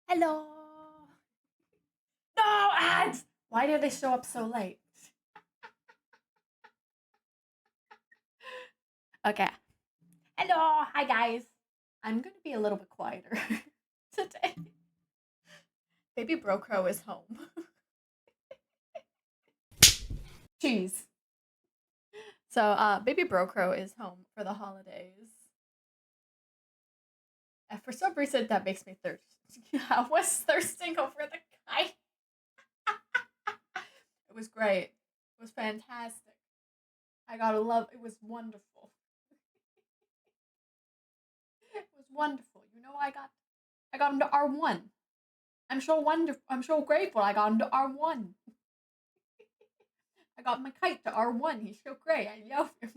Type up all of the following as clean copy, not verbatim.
Hello. No ads. Why did they show up so late? Okay. Hello. Hi guys. I'm gonna be a little bit quieter today. Baby Bro Crow is home. Cheese. So Baby Bro Crow is home for the holidays. And for some reason that makes me thirsty. I was thirsting over the kite. It was great. It was fantastic. I gotta love it was wonderful. It was wonderful. You know I got him to R1. I'm so grateful I got him to R1. I got my kite to R1. He's so great. I love him.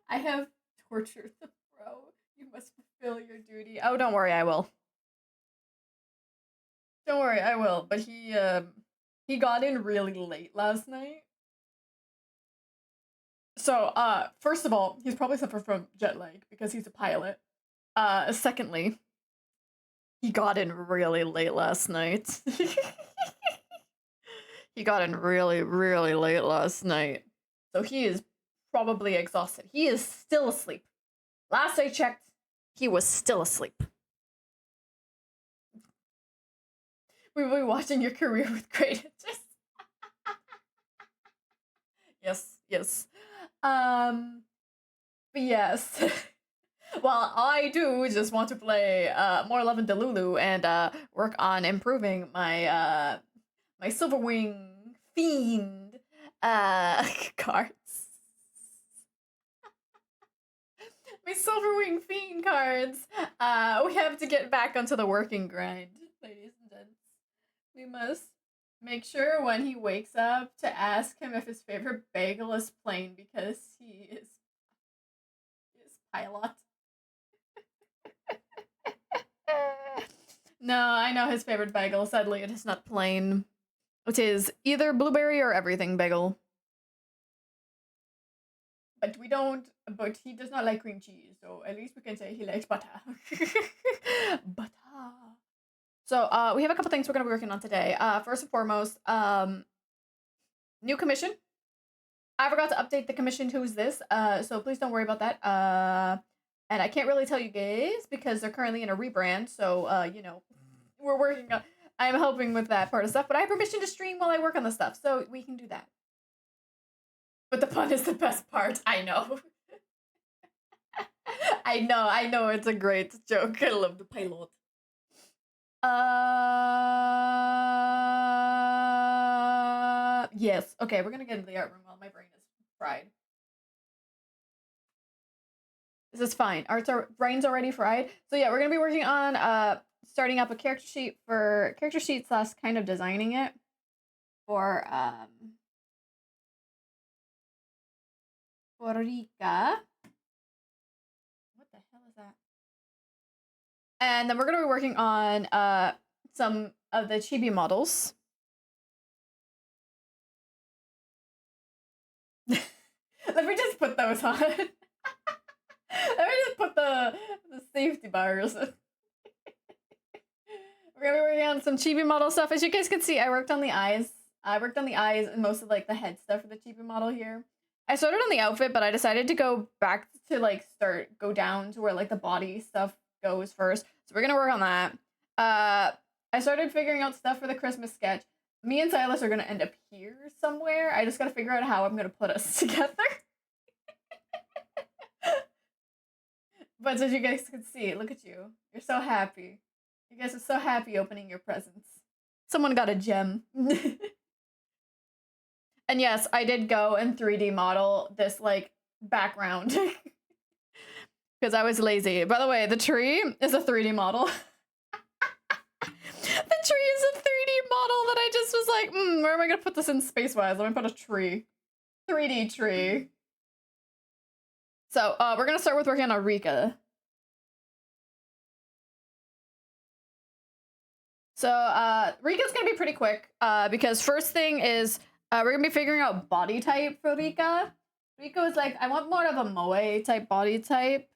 I have tortured the bro. You must fulfill your duty. Oh, don't worry, I will. Don't worry, I will. But he got in really late last night. So, first of all, he's probably suffering from jet lag because he's a pilot. Secondly, he got in really late last night. He got in really, really late last night. So he is probably exhausted. He is still asleep. Last I checked, he was still asleep. We will be watching your career with great interest. Yes. But yes. Well, I do just want to play more Love and Delulu and work on improving my my Silverwing Fiend cards. My Silverwing Fiend cards. We have to get back onto the working grind, ladies and gents. We must make sure when he wakes up to ask him if his favorite bagel is plain because he is pilot. No, I know his favorite bagel. Sadly, it is not plain. It is either blueberry or everything bagel. But but he does not like cream cheese, so at least we can say he likes butter. Butter. So, we have a couple things we're gonna be working on today. First and foremost, new commission. I forgot to update the commission who's this, so please don't worry about that. And I can't really tell you guys because they're currently in a rebrand, so, you know, we're working on... I'm helping with that part of stuff, but I have permission to stream while I work on the stuff, so we can do that. But the pun is the best part, I know. I know, it's a great joke. I love the pilot. Yes. Okay, we're gonna get into the art room while my brain is fried. This is fine. Brain's already fried. So yeah, we're gonna be working on starting up a character sheet slash kind of designing it for Rika. What the hell is that? And then we're gonna be working on some of the chibi models. Let me just put those on. Let me just put the safety bars. We're gonna be working on some chibi model stuff. As you guys can see, I worked on the eyes. I worked on the eyes and most of like the head stuff for the chibi model here. I started on the outfit, but I decided to go back to like go down to where like the body stuff goes first. So we're gonna work on that. I started figuring out stuff for the Christmas sketch. Me and Silas are gonna end up here somewhere. I just gotta figure out how I'm gonna put us together. But as you guys can see, look at you. You're so happy. You guys are so happy opening your presents. Someone got a gem. And yes, I did go and 3D model this, like, background. Because I was lazy. By the way, the tree is a 3D model. The tree is a 3D model that I just was like, where am I going to put this in space-wise? Let me put a tree. 3D tree. So, we're going to start with working on Rika. So, Rika's going to be pretty quick, because first thing is, we're going to be figuring out body type for Rika. Rika was like, I want more of a moe type body type.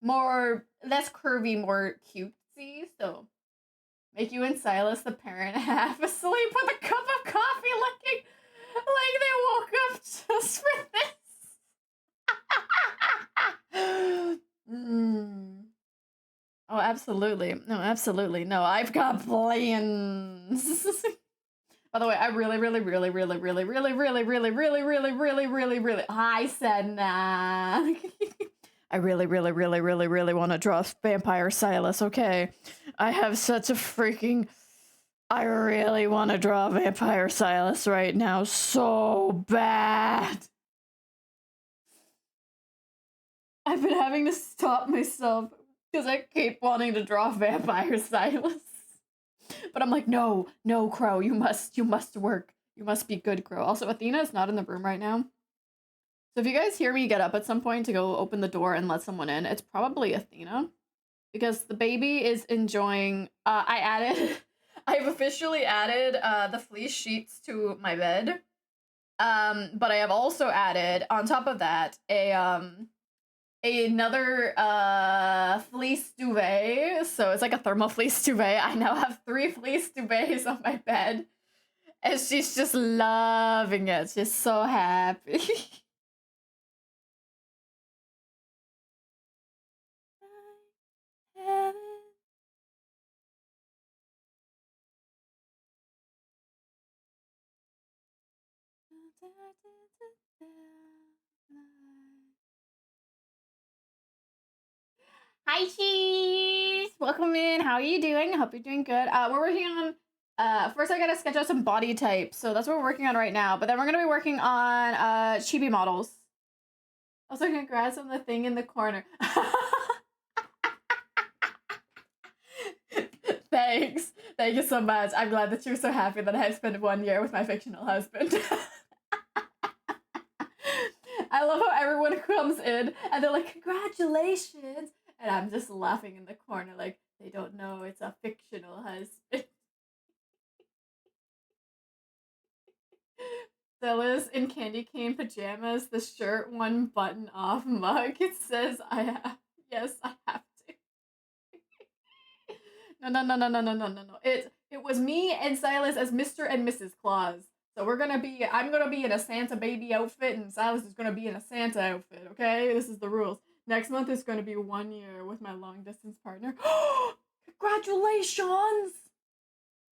less curvy, more cutesy. So make you and Silas the parent half asleep with a cup of coffee, looking like they woke up just for this. Oh, absolutely. No, absolutely. No, I've got plans. By the way, I really I said nah. I really want to draw Vampire Silas, okay? I have such a freaking... I really want to draw Vampire Silas right now so bad. I've been having to stop myself because I keep wanting to draw Vampire Silas. But I'm like, no, Crow, you must work. You must be good, Crow. Also, Athena is not in the room right now. So if you guys hear me get up at some point to go open the door and let someone in, it's probably Athena. Because the baby is enjoying... I've officially added the fleece sheets to my bed. But I have also added, on top of that, another fleece duvet. So it's like a thermal fleece duvet. I now have 3 fleece duvets on my bed. And she's just loving it. She's so happy. Hi, Cheese! Welcome in. How are you doing? I hope you're doing good. We're working on... first I gotta sketch out some body types, so that's what we're working on right now. But then we're gonna be working on chibi models. Also, congrats on the thing in the corner. Thanks. Thank you so much. I'm glad that you're so happy that I spent 1 year with my fictional husband. I love how everyone comes in and they're like, congratulations! And I'm just laughing in the corner like, they don't know it's a fictional husband. Stella's in candy cane pajamas, the shirt 1 button off mug. It says yes, I have to. No. It was me and Silas as Mr. and Mrs. Claus. So I'm gonna be in a Santa baby outfit and Silas is gonna be in a Santa outfit, okay? This is the rules. Next month is gonna be 1 year with my long distance partner. Congratulations!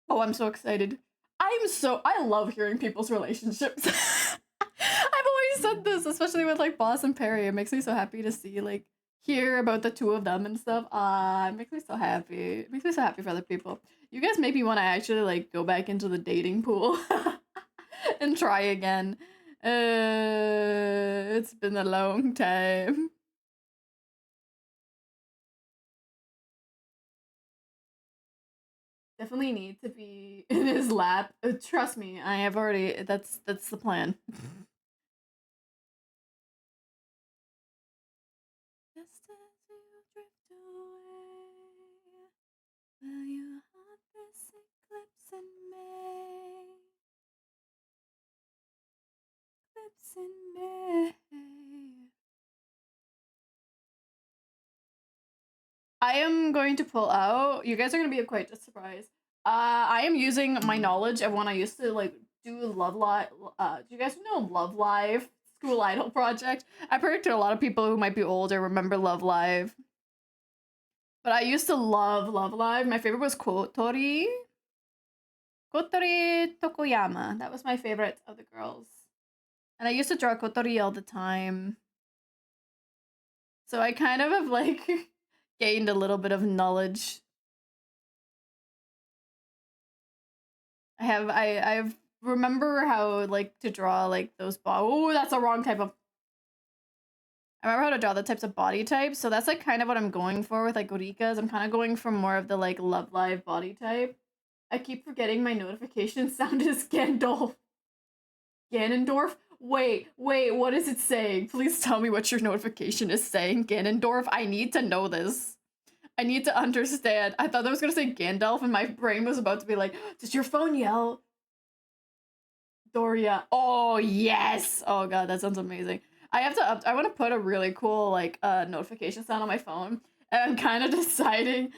Oh, I'm so excited. I love hearing people's relationships. I've always said this, especially with like Boss and Perry. It makes me so happy to see, like, hear about the 2 of them and stuff. It makes me so happy. It makes me so happy for other people. You guys make me want to actually like go back into the dating pool and try again. It's been a long time. Definitely need to be in his lap. Trust me, I have already. That's the plan. Just as you drift away, will you haunt this eclipse in May? Eclipse in May. I am going to pull out. You guys are going to be quite surprised. I am using my knowledge of when I used to like do Love Live. Do you guys know Love Live? School Idol project. I predict a lot of people who might be older remember Love Live. But I used to love Love Live. My favorite was Kotori Tokoyama. That was my favorite of the girls. And I used to draw Kotori all the time. So I kind of have like gained a little bit of knowledge. I remember how like to draw like those oh, that's the wrong type of... I remember how to draw the types of body types, so that's like kind of what I'm going for with like Orikas. I'm kind of going for more of the like Love Live body type. I keep forgetting my notification sound is Gandalf. Ganondorf? Wait, what is it saying? Please tell me what your notification is saying, Ganondorf. I need to know this. I need to understand. I thought that was gonna say Gandalf and my brain was about to be like, does your phone yell? Doria. Oh, yes! Oh god, that sounds amazing. I want to put a really cool like notification sound on my phone, and I'm kind of deciding.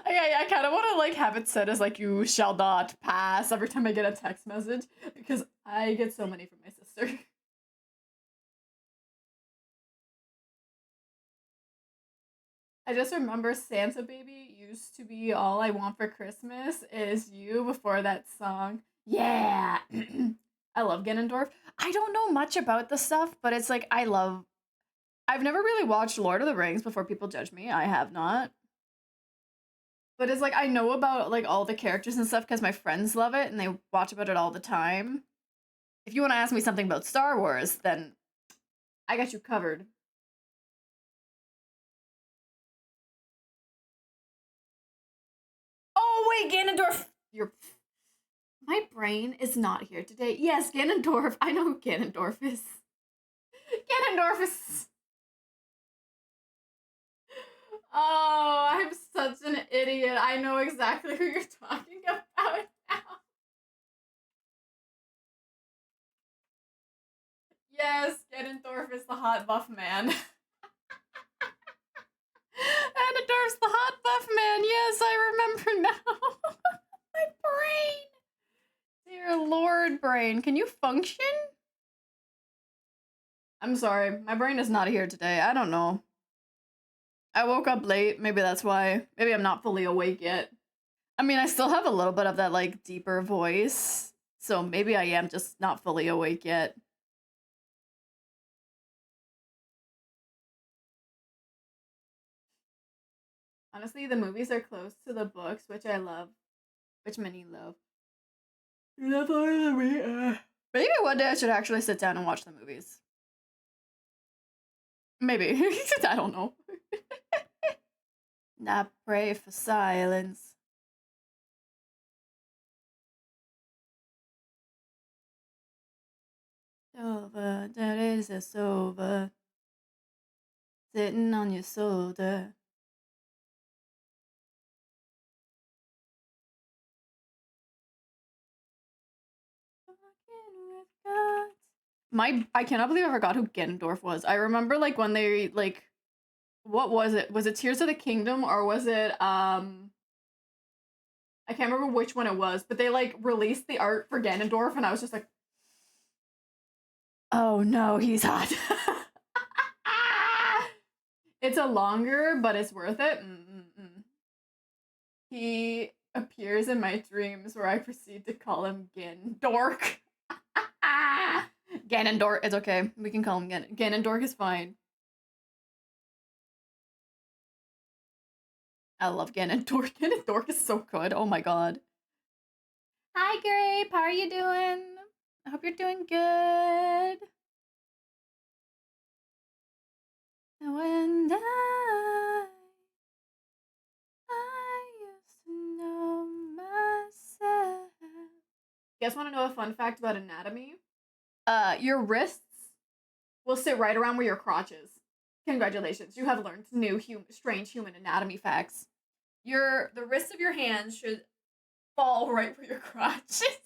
I kind of want to like have it set as like you shall not pass every time I get a text message because I get so many from my sister. I just remember Santa Baby used to be All I Want for Christmas Is You before that song. Yeah. I love Ganondorf. I don't know much about the stuff, but it's like I've never really watched Lord of the Rings before people judge me. I have not. But it's like I know about like all the characters and stuff because my friends love it and they watch about it all the time. If you want to ask me something about Star Wars, then I got you covered. Oh wait, Ganondorf. My brain is not here today. Yes, Ganondorf. I know who Ganondorf is. Ganondorf is. Oh, I'm such an idiot. I know exactly who you're talking about now. Yes, Ganondorf is the hot buff man. Ganondorf's the hot buff man. Yes, I remember now. My brain. Dear Lord, brain. Can you function? I'm sorry. My brain is not here today. I don't know. I woke up late. Maybe that's why. Maybe I'm not fully awake yet. I mean, I still have a little bit of that, like, deeper voice. So maybe I am just not fully awake yet. Honestly, the movies are close to the books, which I love. Which many love. Maybe one day I should actually sit down and watch the movies. Maybe. I don't know. Not pray for silence. Over, that is a sober. Sitting on your shoulder. I cannot believe I forgot who Ganondorf was. I remember like when they like what was it? Was it Tears of the Kingdom or was it I can't remember which one it was, but they like released the art for Ganondorf and I was just like, oh no, he's hot. It's a longer, but it's worth it. Mm-mm-mm. He appears in my dreams where I proceed to call him Ganondork. Ganondorf, it's okay. We can call him Ganondorf is fine. I love Ganondorf. Ganondorf is so good. Oh my god. Hi, Grape. How are you doing? I hope you're doing good. When I used to know myself. You guys want to know a fun fact about anatomy? Your wrists will sit right around where your crotch is. Congratulations, you have learned new strange human anatomy facts. The wrists of your hands should fall right where your crotch is.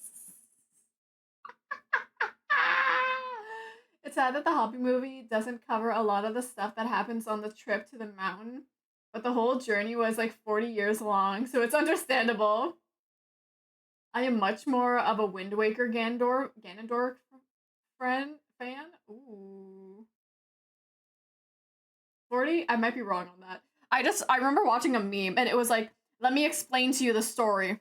It's sad that the Hoppy movie doesn't cover a lot of the stuff that happens on the trip to the mountain, but the whole journey was like 40 years long, so it's understandable. I am much more of a Wind Waker Ganondorf fan. Ooh. 40? I might be wrong on that. I remember watching a meme and it was like, let me explain to you the story.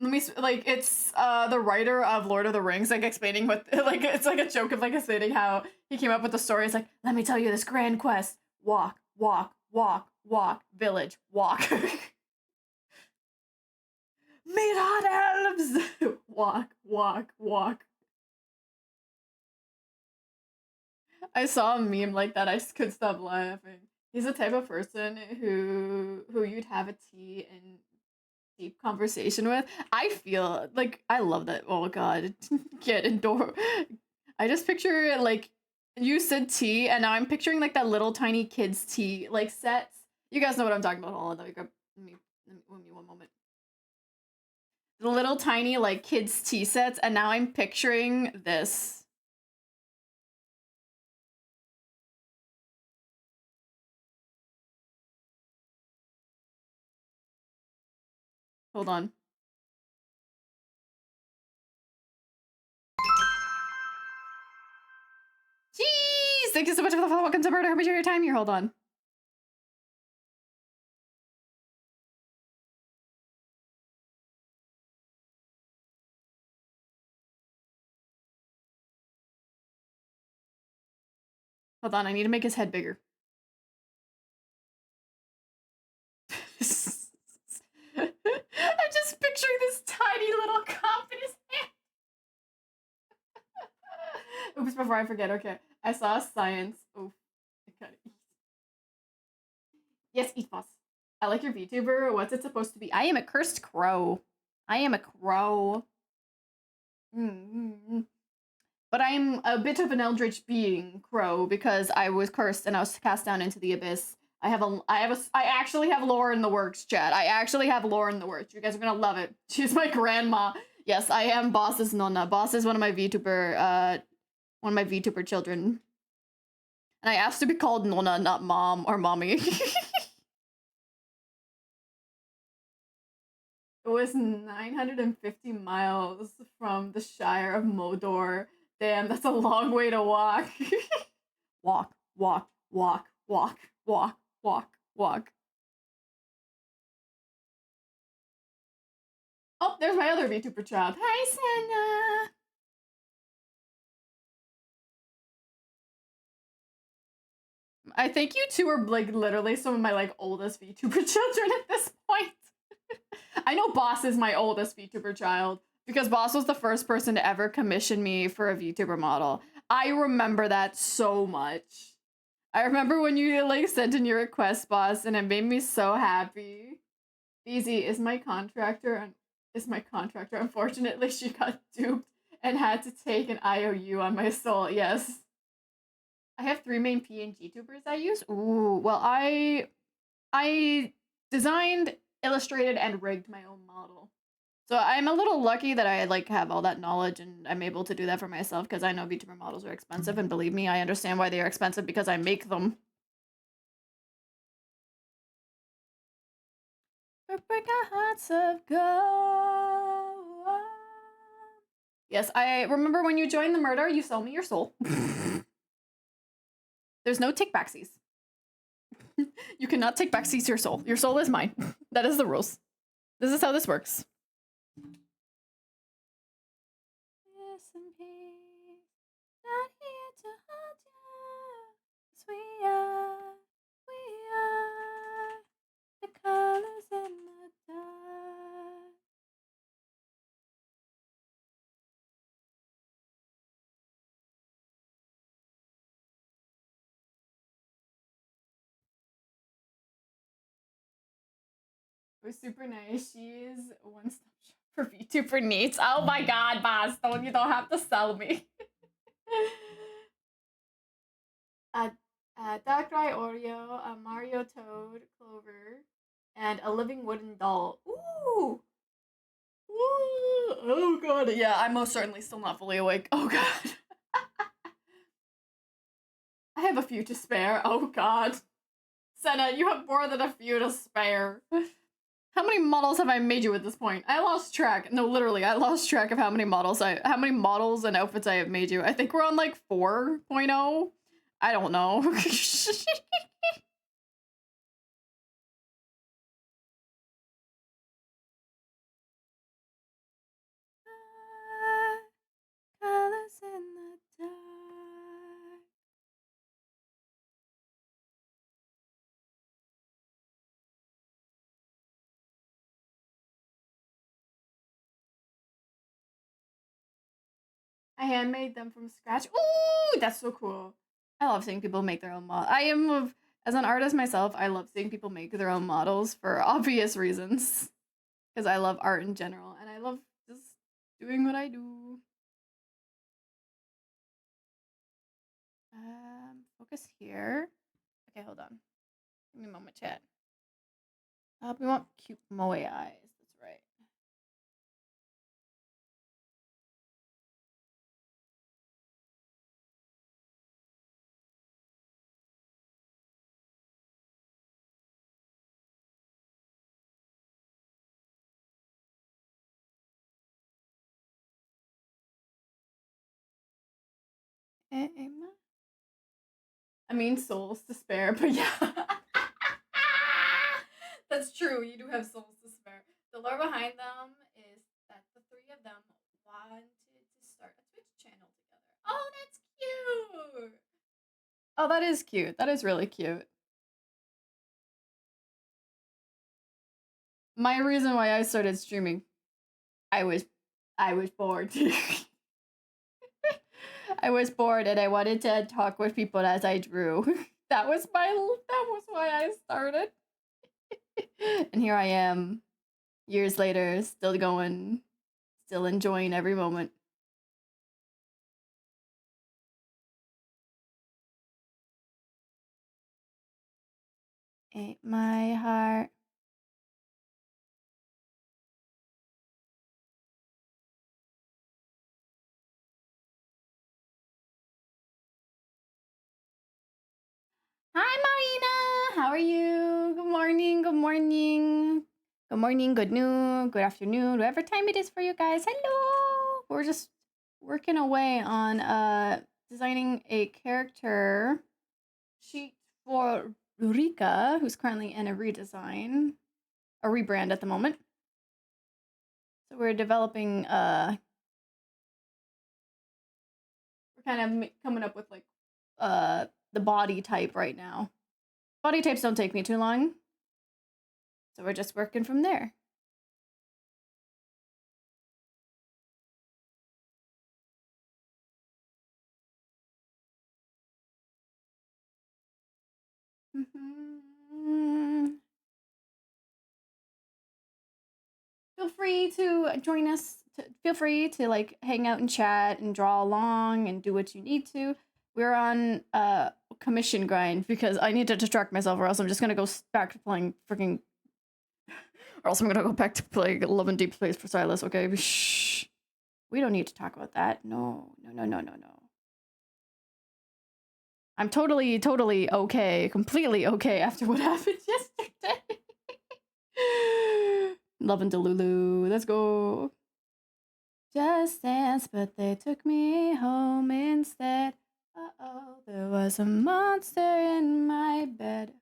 It's the writer of Lord of the Rings like explaining what like it's like a joke of like explaining how he came up with the story. It's like, let me tell you this grand quest. Walk, walk, walk, walk, village, walk. Meet hot elves. Walk, walk, walk. I saw a meme like that. I just couldn't stop laughing. He's the type of person who you'd have a tea and deep conversation with. I feel like I love that. Oh god, Ganondorf. I just picture it like you said tea, and now I'm picturing like that little tiny kids tea like sets. You guys know what I'm talking about. Hold on, let me one moment. The little tiny like kids tea sets, and now I'm picturing this. Hold on. Jeez! Thank you so much for the follow. Welcome to Murder. How much of your time here? Hold on. Hold on, I need to make his head bigger. I'm just picturing this tiny little cup in his hand. Oops, before I forget, okay. I saw science. Oof. I gotta eat. Yes, eat boss. I like your VTuber. What's it supposed to be? I am a cursed crow. I am a crow. But I'm a bit of an eldritch being, crow, because I was cursed and I was cast down into the abyss. I actually have lore in the works, chat. I actually have lore in the works. You guys are gonna love it. She's my grandma. Yes, I am Boss's nonna. Boss is one of my VTuber children. And I asked to be called nonna, not mom or mommy. It was 950 miles from the Shire of Modor. Damn, that's a long way to walk. Walk, walk, walk, walk, walk, walk, walk. Oh, there's my other VTuber child. Hi, Senna. I think you two are like literally some of my like oldest VTuber children at this point. I know Boss is my oldest VTuber child because Boss was the first person to ever commission me for a VTuber model. I remember that so much. I remember when you like sent in your request, Boss, and it made me so happy. Easy is my contractor. Unfortunately, she got duped and had to take an IOU on my soul. Yes. I have 3 main PNG tubers I use. Ooh, well, I designed, illustrated, and rigged my own model. So I'm a little lucky that I like have all that knowledge and I'm able to do that for myself because I know VTuber models are expensive, and believe me, I understand why they are expensive because I make them. Break our hearts of gold. Yes, I remember when you joined the murder, you sold me your soul. There's no take backsies. You cannot take backsies your soul. Your soul is mine. That is the rules. This is how this works. Yes, and peace. Not here to hold you. 'Cause we are the colors in the dark. It was super nice. She's one-stop shop for VTuber needs. Oh my god, Boss. You don't have to sell me. Darkrai Oreo, a Mario Toad, Clover, and a living wooden doll. Ooh! Ooh! Oh god. Yeah, I'm most certainly still not fully awake. Oh god. I have a few to spare. Oh god. Senna, you have more than a few to spare. How many models have I made you at this point? I lost track. No, literally, I lost track of how many models and outfits I have made you. I think we're on like 4.0. I don't know. Colors in the dark. I handmade them from scratch. Ooh, that's so cool. I love seeing people make their own models. As an artist myself, I love seeing people make their own models for obvious reasons. Because I love art in general, and I love just doing what I do. Focus here. Okay, hold on. Give me a moment, chat. We want cute moe eyes. That's right. mean souls to spare, but yeah. That's true, you do have souls to spare. The lore behind them is that the three of them wanted to start a Twitch channel together. Oh, that's cute! Oh, that is cute. That is really cute. My reason why I started streaming, I was bored. I was bored and I wanted to talk with people as I drew. That was why I started. And here I am, years later, still going, still enjoying every moment. Ain't my heart. Hi, Marina. How are you? Good morning. Good morning. Good morning. Good noon. Good afternoon. Whatever time it is for you guys. Hello. We're just working away on designing a character sheet for Rika, who's currently in a redesign, a rebrand at the moment. So we're developing. We're kind of coming up with like the body type right now. Body types don't take me too long, so we're just working from there. Feel free to join us. Feel free to like hang out and chat and draw along and do what you need to. We're on commission grind because I need to distract myself, or else I'm just gonna go back to playing freaking. Or else I'm gonna go back to playing Love and Deep Space for Silas. Okay, shh. We don't need to talk about that. No. I'm totally okay, completely okay after what happened yesterday. Love and Delulu, let's go. Just Dance, but they took me home instead. Uh-oh, there was a monster in my bed.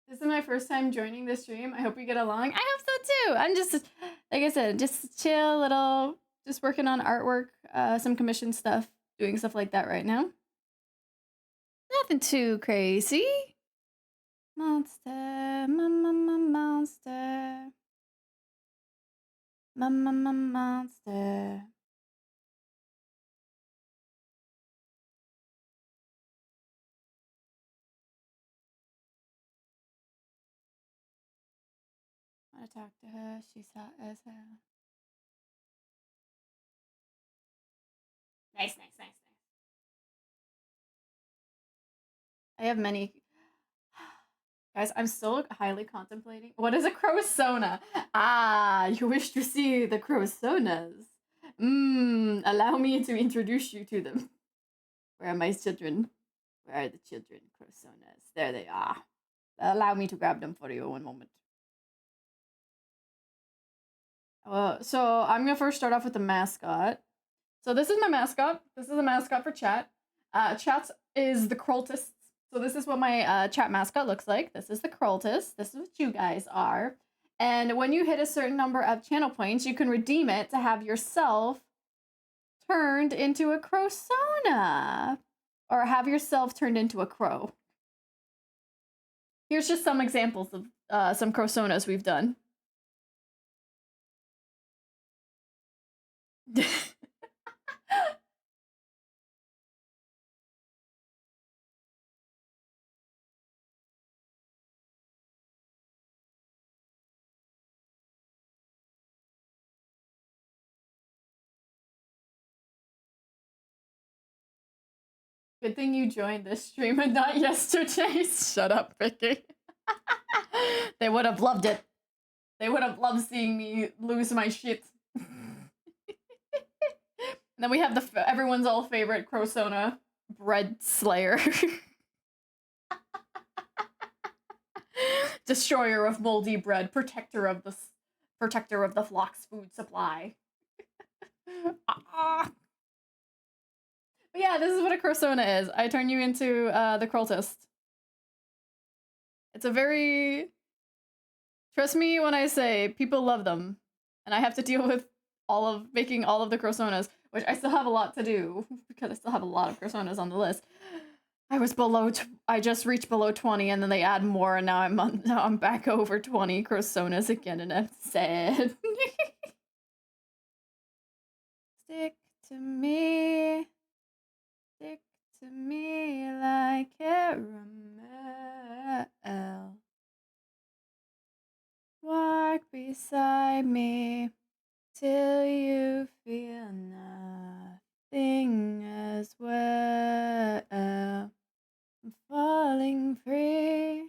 This is my first time joining the stream. I hope we get along. I hope so too. I'm just, like I said, just chill, little, just working on artwork, some commission stuff, doing stuff like that right now. Nothing too crazy. Monster, monster. Monster. I want to talk to her. She's hot as hell. Nice. I have many. Guys, I'm still highly contemplating. What is a crowsona? Ah, you wish to see the crowsonas. Allow me to introduce you to them. Where are my children? Where are the children? Crowsonas. There they are. Allow me to grab them for you one moment. So I'm gonna first start off with the mascot. So this is my mascot. This is a mascot for chat. Chat is the Kroltists. So this is what my chat mascot looks like. This is the Kroltist. This is what you guys are. And when you hit a certain number of channel points, you can redeem it to have yourself turned into a crowsona. Or have yourself turned into a crow. Here's just some examples of some crowsonas we've done. Good thing you joined this stream and not yesterday. Shut up, Vicky. They would have loved it. They would have loved seeing me lose my shit. And then we have everyone's all favorite crowsona, bread slayer. Destroyer of moldy bread, protector of the flock's food supply. But yeah, this is what a Crosona is. I turn you into the cultist. It's a very... Trust me when I say people love them. And I have to deal with making all of the Crosonas, which I still have a lot to do because I still have a lot of Crosonas on the list. I just reached below 20 and then they add more and now I'm back over 20 Crosonas again and I'm sad. Stick to me like caramel. Walk beside me till you feel nothing as well. I'm falling free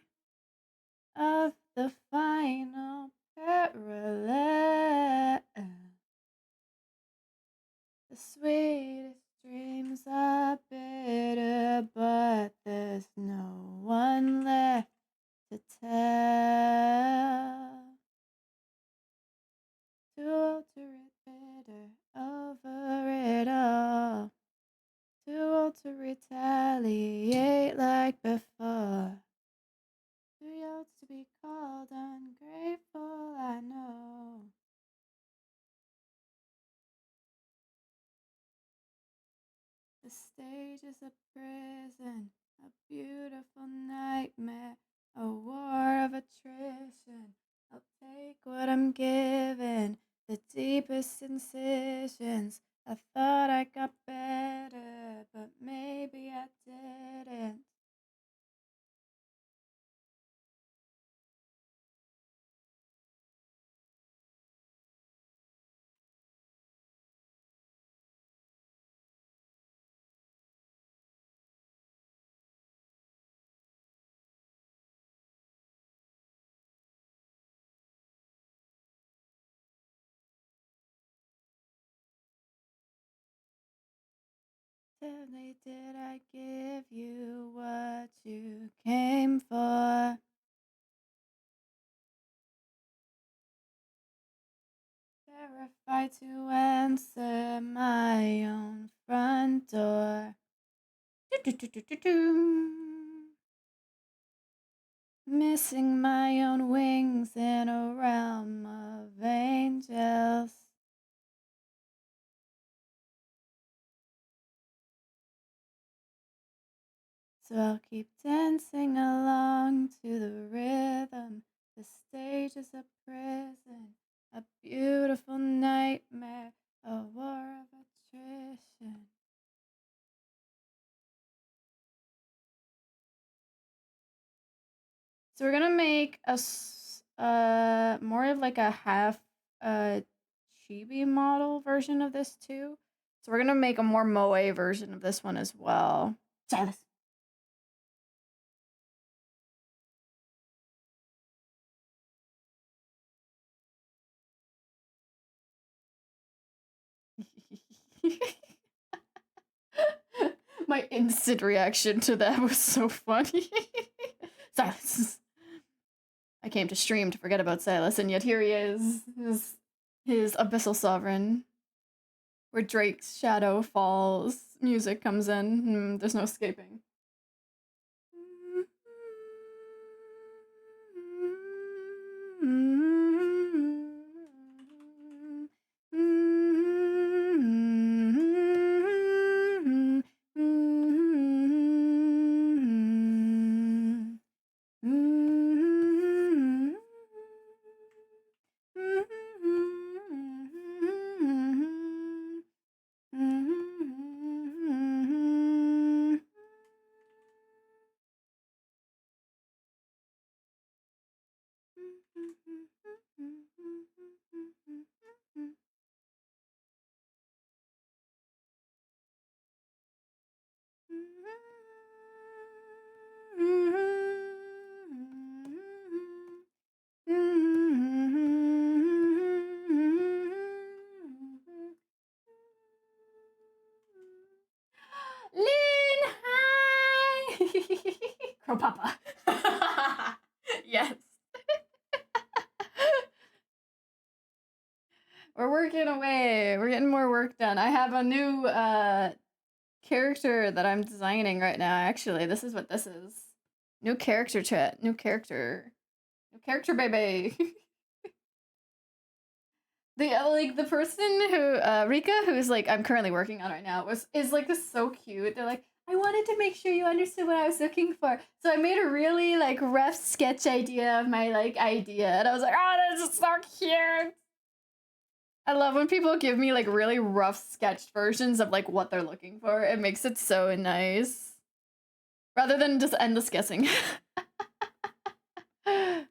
of the final parallel. The sweetest dreams are bitter, but there's no one left to tell. Too old to bitter over it all. Too old to retaliate like before. Too old to be called ungrateful, I know. The stage is a prison, a beautiful nightmare, a war of attrition. I'll take what I'm given, the deepest incisions. I thought I got better, but maybe I didn't. Tell me, did I give you what you came for? Terrified to answer my own front door. Missing my own wings in a realm of angels. So I'll keep dancing along to the rhythm. The stage is a prison, a beautiful nightmare, a war of attrition. So we're gonna make a more of like a half chibi model version of this too. So we're gonna make a more moe version of this one as well. Silas. My instant reaction to that was so funny. Silas. I came to stream to forget about Silas, and yet here he is, his abyssal sovereign. Where Drake's shadow falls, music comes in, there's no escaping. Pro Papa. Yes. We're working away. We're getting more work done. I have a new character that I'm designing right now. Actually, this is what this is. New character chat. New character. New character, baby. The person who Rika, who's like I'm currently working on right now, is like this so cute. They're like, I wanted to make sure you understood what I was looking for, so I made a really like rough sketch idea of my like idea, and I was like, oh, this is so cute. I love when people give me like really rough sketched versions of like what they're looking for. It makes it so nice, rather than just endless guessing. I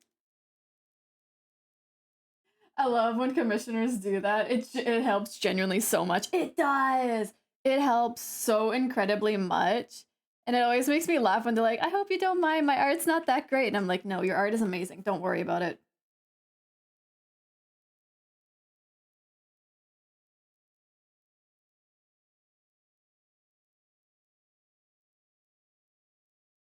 love when commissioners do that. It helps genuinely so much. It does. It helps so incredibly much. And it always makes me laugh when they're like, I hope you don't mind, my art's not that great. And I'm like, no, your art is amazing. Don't worry about it.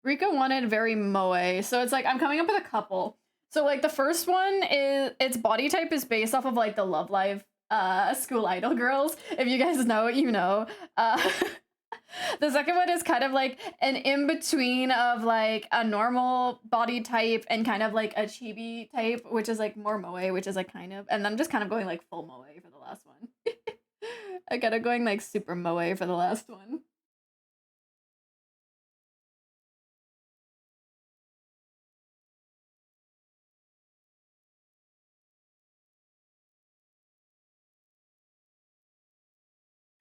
Rika wanted very moe. So it's like, I'm coming up with a couple. So like the first one is, its body type is based off of like the Love Live school idol girls. If you guys know, you know. The second one is kind of like an in-between of like a normal body type and kind of like a chibi type, which is like more moe, which is like kind of, and I'm just kind of going like full moe for the last one. I gotta going like super moe for the last one.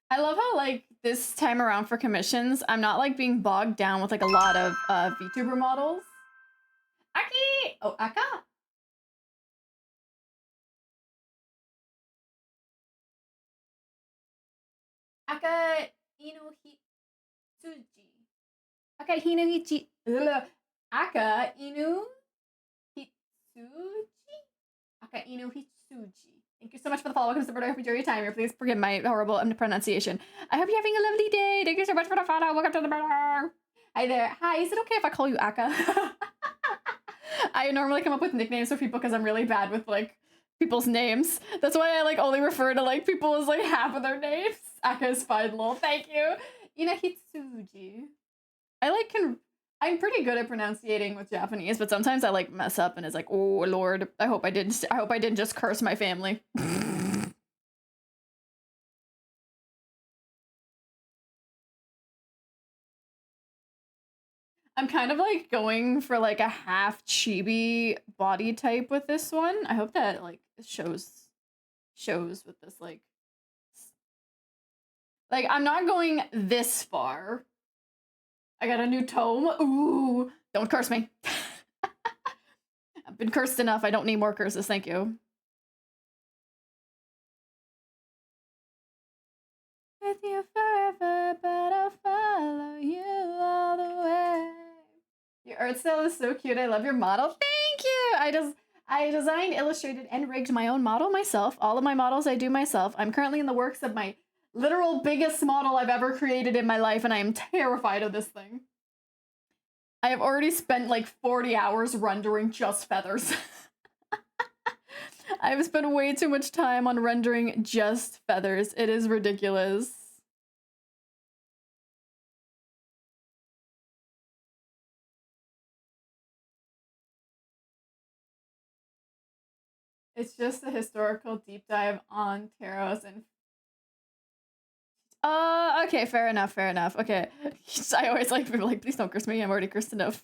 I love how like this time around for commissions, I'm not like being bogged down with like a lot of VTuber models. Aki! Oh, Aka! Aka Inuhitsuji. Aka Inuhichi. Aka Inuhitsuji? Aka Inuhitsuji. Thank you so much for the follow. Welcome to the birthday. I hope you enjoy your time here. Please forgive my horrible pronunciation. I hope you're having a lovely day. Thank you so much for the follow. Welcome to the birthday. Hi there. Hi, is it okay if I call you Aka? I normally come up with nicknames for people because I'm really bad with like people's names. That's why I like only refer to like people as like half of their names. Aka is fine, lol. Thank you. Inahitsuji. I like I'm pretty good at pronunciating with Japanese, but sometimes I like mess up and it's like, oh lord, I hope I didn't just curse my family. I'm kind of like going for like a half chibi body type with this one. I hope that like shows with this like I'm not going this far. I got a new tome. Ooh, don't curse me. I've been cursed enough. I don't need more curses. Thank you. With you forever, but I'll follow you all the way. Your art style is so cute. I love your model. Thank you. I designed, illustrated, and rigged my own model myself. All of my models I do myself. I'm currently in the works of my literal biggest model I've ever created in my life, and I am terrified of this thing. I have already spent like 40 hours rendering just feathers. I've spent way too much time on rendering just feathers. It is ridiculous. It's just a historical deep dive on Taros and okay, fair enough. Okay. I always like people like, please don't curse me, I'm already cursed enough.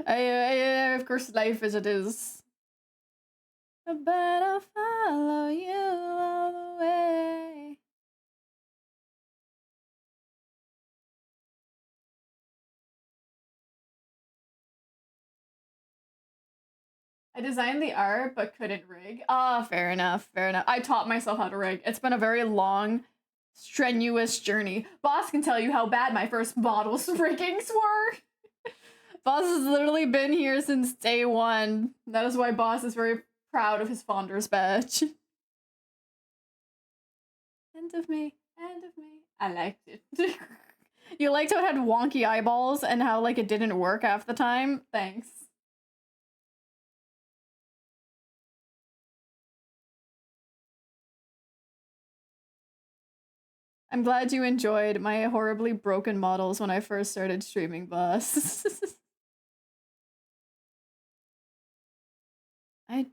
I have cursed life as it is. But I'll follow you all the way. I designed the art but couldn't rig. Fair enough. I taught myself how to rig. It's been a very long, strenuous journey. Boss can tell you how bad my first model's riggings were. Boss has literally been here since day one. That is why Boss is very proud of his Founder's badge. End of me. I liked it. You liked how it had wonky eyeballs and how, like, it didn't work half the time? Thanks. I'm glad you enjoyed my horribly broken models when I first started streaming, boss. I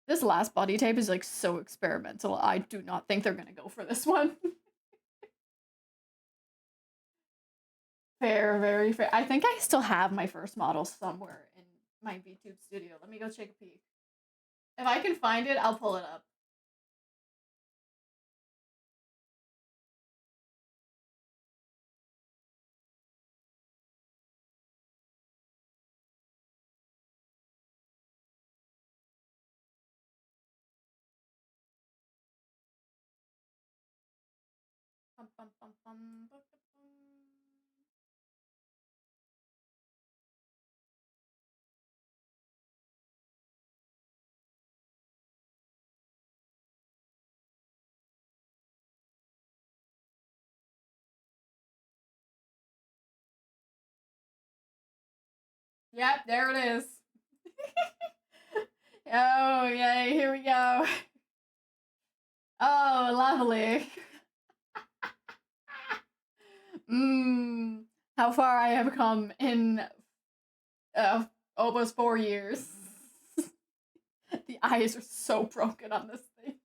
This last body type is like so experimental. I do not think they're gonna go for this one. Fair, very fair. I think I still have my first model somewhere in my VTube studio. Let me go take a peek. If I can find it, I'll pull it up. Bum, bum, bum, bum, bum, bum. Yep, there it is. Oh, yay, here we go. Oh, lovely. How far I have come in almost 4 years. The eyes are so broken on this thing.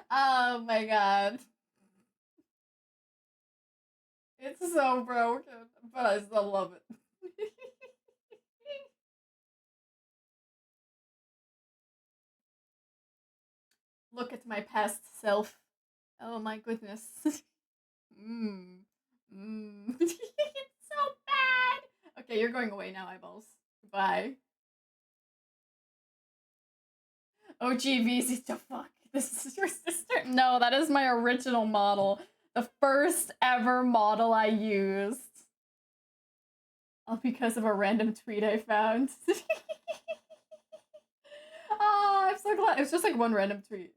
Oh my god. It's so broken, but I still love it. Look at my past self. Oh my goodness. It's so bad. Okay, you're going away now, eyeballs. Goodbye. Oh, GVZ, the fuck? This is your sister? No, that is my original model. The first ever model I used. All because of a random tweet I found. Oh, I'm so glad. It was just like one random tweet.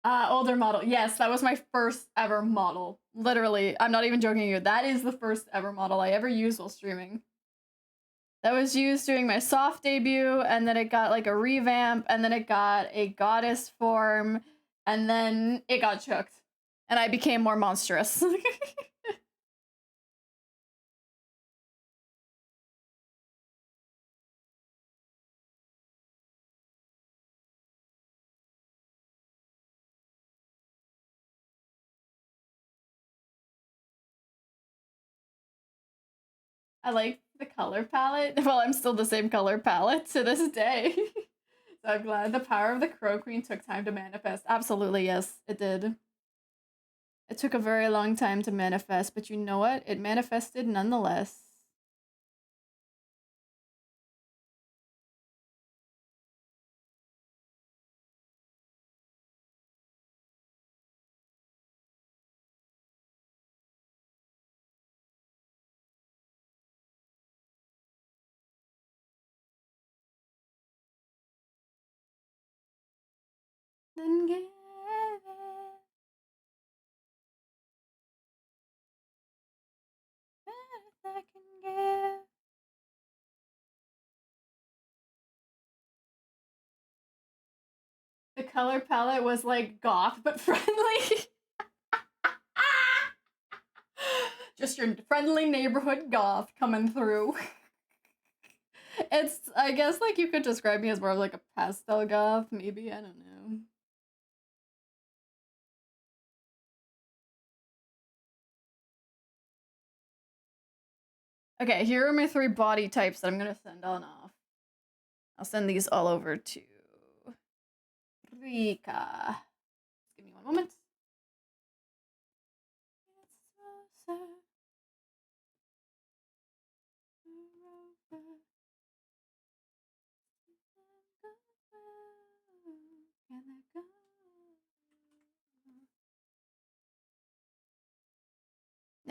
Older model. Yes, that was my first ever model. Literally, I'm not even joking you. That is the first ever model I ever used while streaming. That was used during my soft debut, and then it got like a revamp, and then it got a goddess form, and then it got chooked. And I became more monstrous. I like the color palette. Well, I'm still the same color palette to this day. So I'm glad the power of the Crow Queen took time to manifest. Absolutely, yes, it did. It took a very long time to manifest, but you know what? It manifested nonetheless. Then give it best I can give. The color palette was like goth but friendly. Just your friendly neighborhood goth coming through. It's, I guess, like you could describe me as more of like a pastel goth, maybe. I don't know. Okay, here are my 3 body types that I'm gonna send on off. I'll send these all over to Rika. Just give me one moment.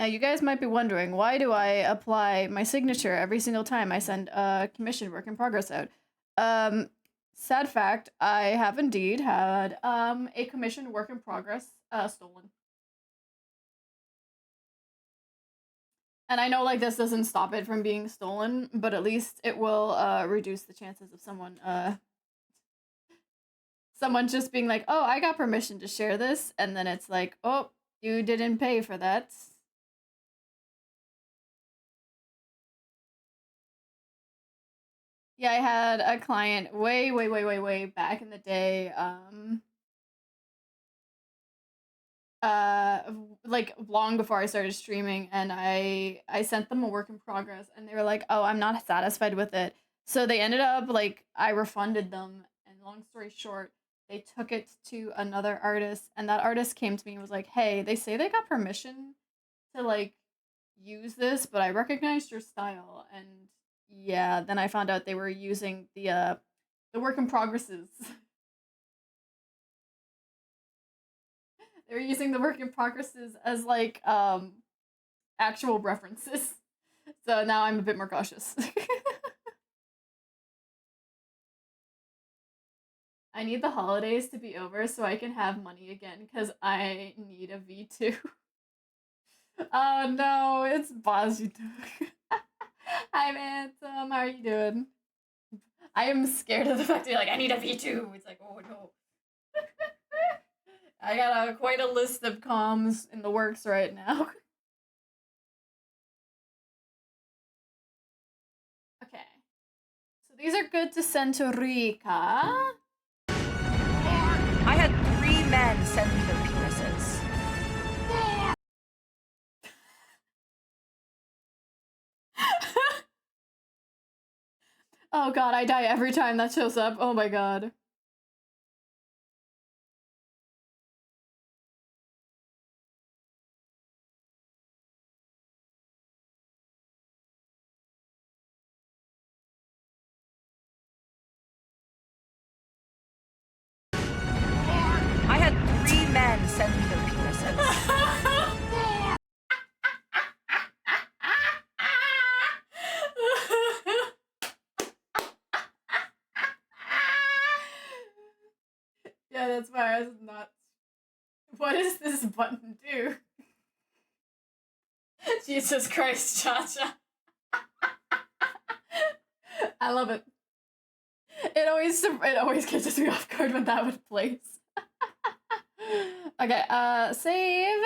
Now, you guys might be wondering, why do I apply my signature every single time I send a commission work in progress out? Sad fact, I have indeed had a commission work in progress stolen. And I know, like, this doesn't stop it from being stolen, but at least it will reduce the chances of someone just being like, oh, I got permission to share this, and then it's like, oh, you didn't pay for that. Yeah, I had a client way back in the day, like long before I started streaming, and I sent them a work in progress, and they were like, oh, I'm not satisfied with it. So they ended up, like, I refunded them, and long story short, they took it to another artist, and that artist came to me and was like, hey, they say they got permission to, like, use this, but I recognized your style. And yeah, then I found out they were using the work in progresses. They were using the work in progresses as, like, actual references. So now I'm a bit more cautious. I need the holidays to be over so I can have money again, because I need a V2. Oh no, it's Bajitu. Hi, Mansom. How are you doing? I am scared of the fact that you're like, I need a V2. It's like, oh no. I got quite a list of comms in the works right now. Okay. So these are good to send to Rika. I had 3 men send me their penises. Oh god, I die every time that shows up. Oh my god. I had 3 men send me their penises. Yeah, that's why I was not. What does this button do? Jesus Christ, Cha-Cha. I love it. It always catches me off guard when that would place. Okay, save.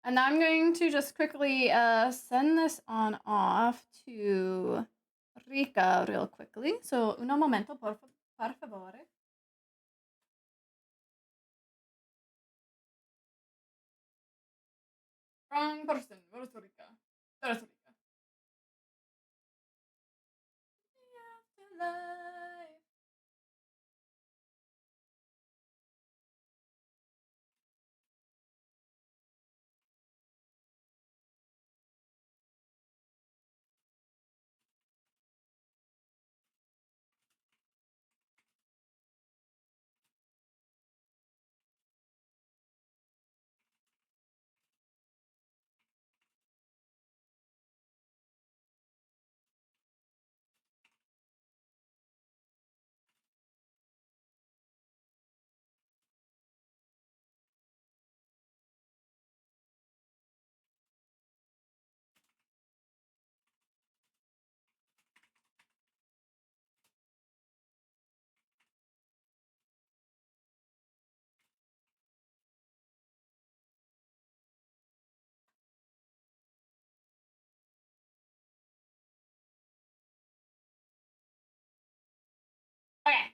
And now I'm going to just quickly send this on off to Rika real quickly. So, uno momento, por favore. Wrong person. Where's Rika? There's Rika. Afterlife. Okay.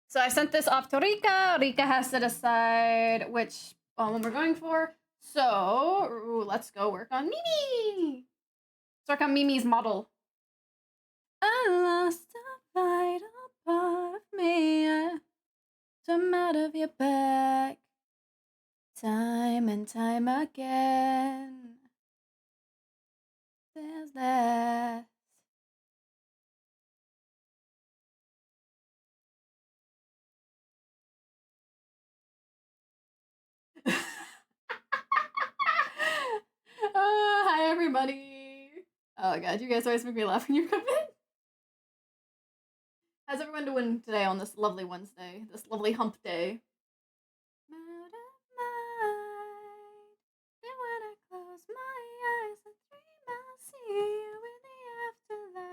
So I sent this off to Rika. Rika has to decide which one we're going for. So let's go work on Mimi. Let's work on Mimi's model. I lost a vital part of me. Come out of your back. Time and time again. There's that. everybody. Oh god, you guys always make me laugh when you come in. How's everyone doing today on this lovely Wednesday? This lovely hump day? Mode of mind. And when I close my eyes, I dream I'll see you in the afterlife.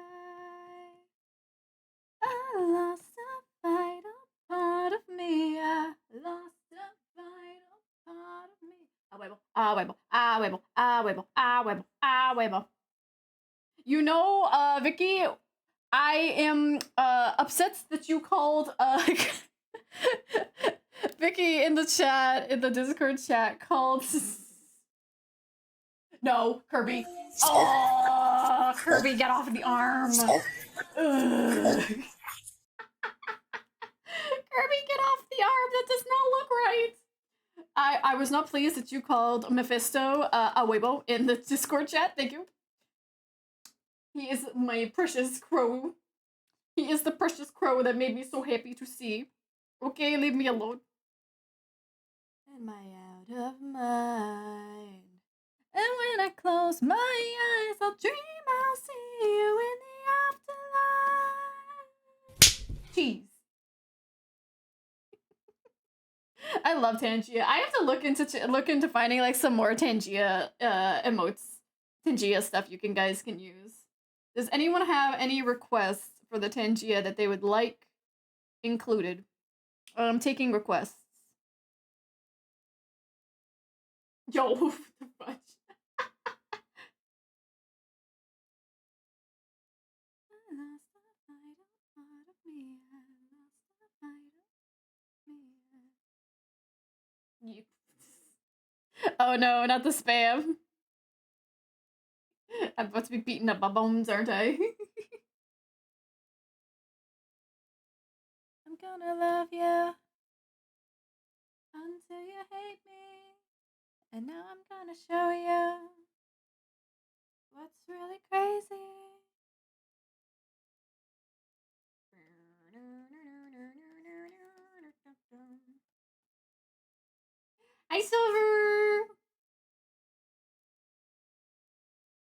I lost a vital part of me. I lost a vital part of me. You know, Vicky, I am upset that you called Vicky in the chat, in the Discord chat, called no, Kirby. Oh, Kirby, get off the arm. Ugh. Kirby, get off the arm. That does not look right. I was not pleased that you called Mephisto a Weibo in the Discord chat. Thank you. He is my precious crow. He is the precious crow that made me so happy to see. Okay, leave me alone. Am I out of mind? And when I close my eyes, I'll dream I'll see you in the afterlife. Jeez. I love Tangia. I have to look into finding like some more Tangia emotes, Tangia stuff you guys can use. Does anyone have any requests for the Tangia that they would like included? I'm taking requests. Yo, what the fudge? Oh no, not the spam. I'm about to be beaten up by bones, aren't I? I'm gonna love you until you hate me. And now I'm gonna show you what's really crazy. Hi, Silver!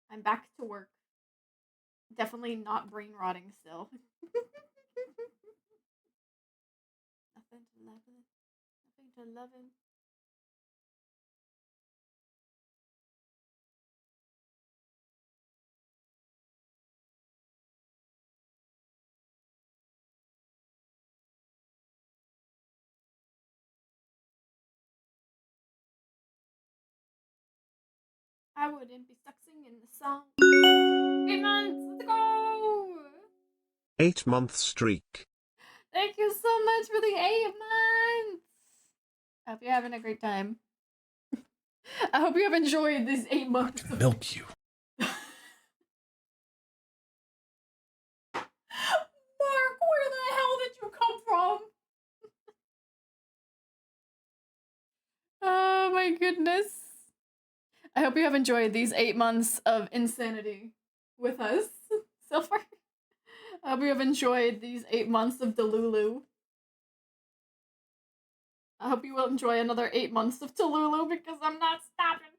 I'm back to work. Definitely not brain rotting still. Nothing to love it. Nothing to love it. I wouldn't be sucking in the song. 8 months, let's go! 8-month streak. Thank you so much for the 8 months! I hope you're having a great time. I hope you have enjoyed these 8 months. Milk you. Mark, where the hell did you come from? Oh my goodness. I hope you have enjoyed these 8 months of insanity with us, Silver. I hope you have enjoyed these 8 months of Delulu. I hope you will enjoy another 8 months of Delulu because I'm not stopping.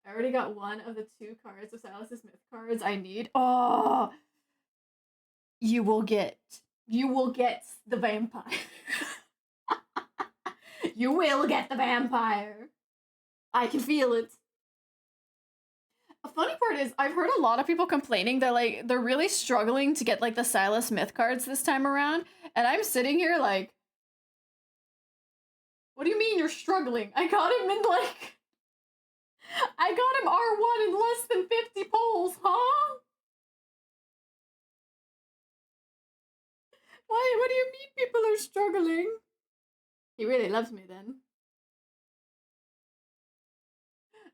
I already got one of the 2 cards of Silas Smith cards I need. Oh, you will get the vampire. You will get the vampire. I can feel it. A funny part is I've heard a lot of people complaining that they're really struggling to get like the Silas Smith cards this time around, and I'm sitting here like, what do you mean you're struggling? I got him in I got him R1 in less than 50 polls, huh? Why? What do you mean people are struggling? He really loves me then.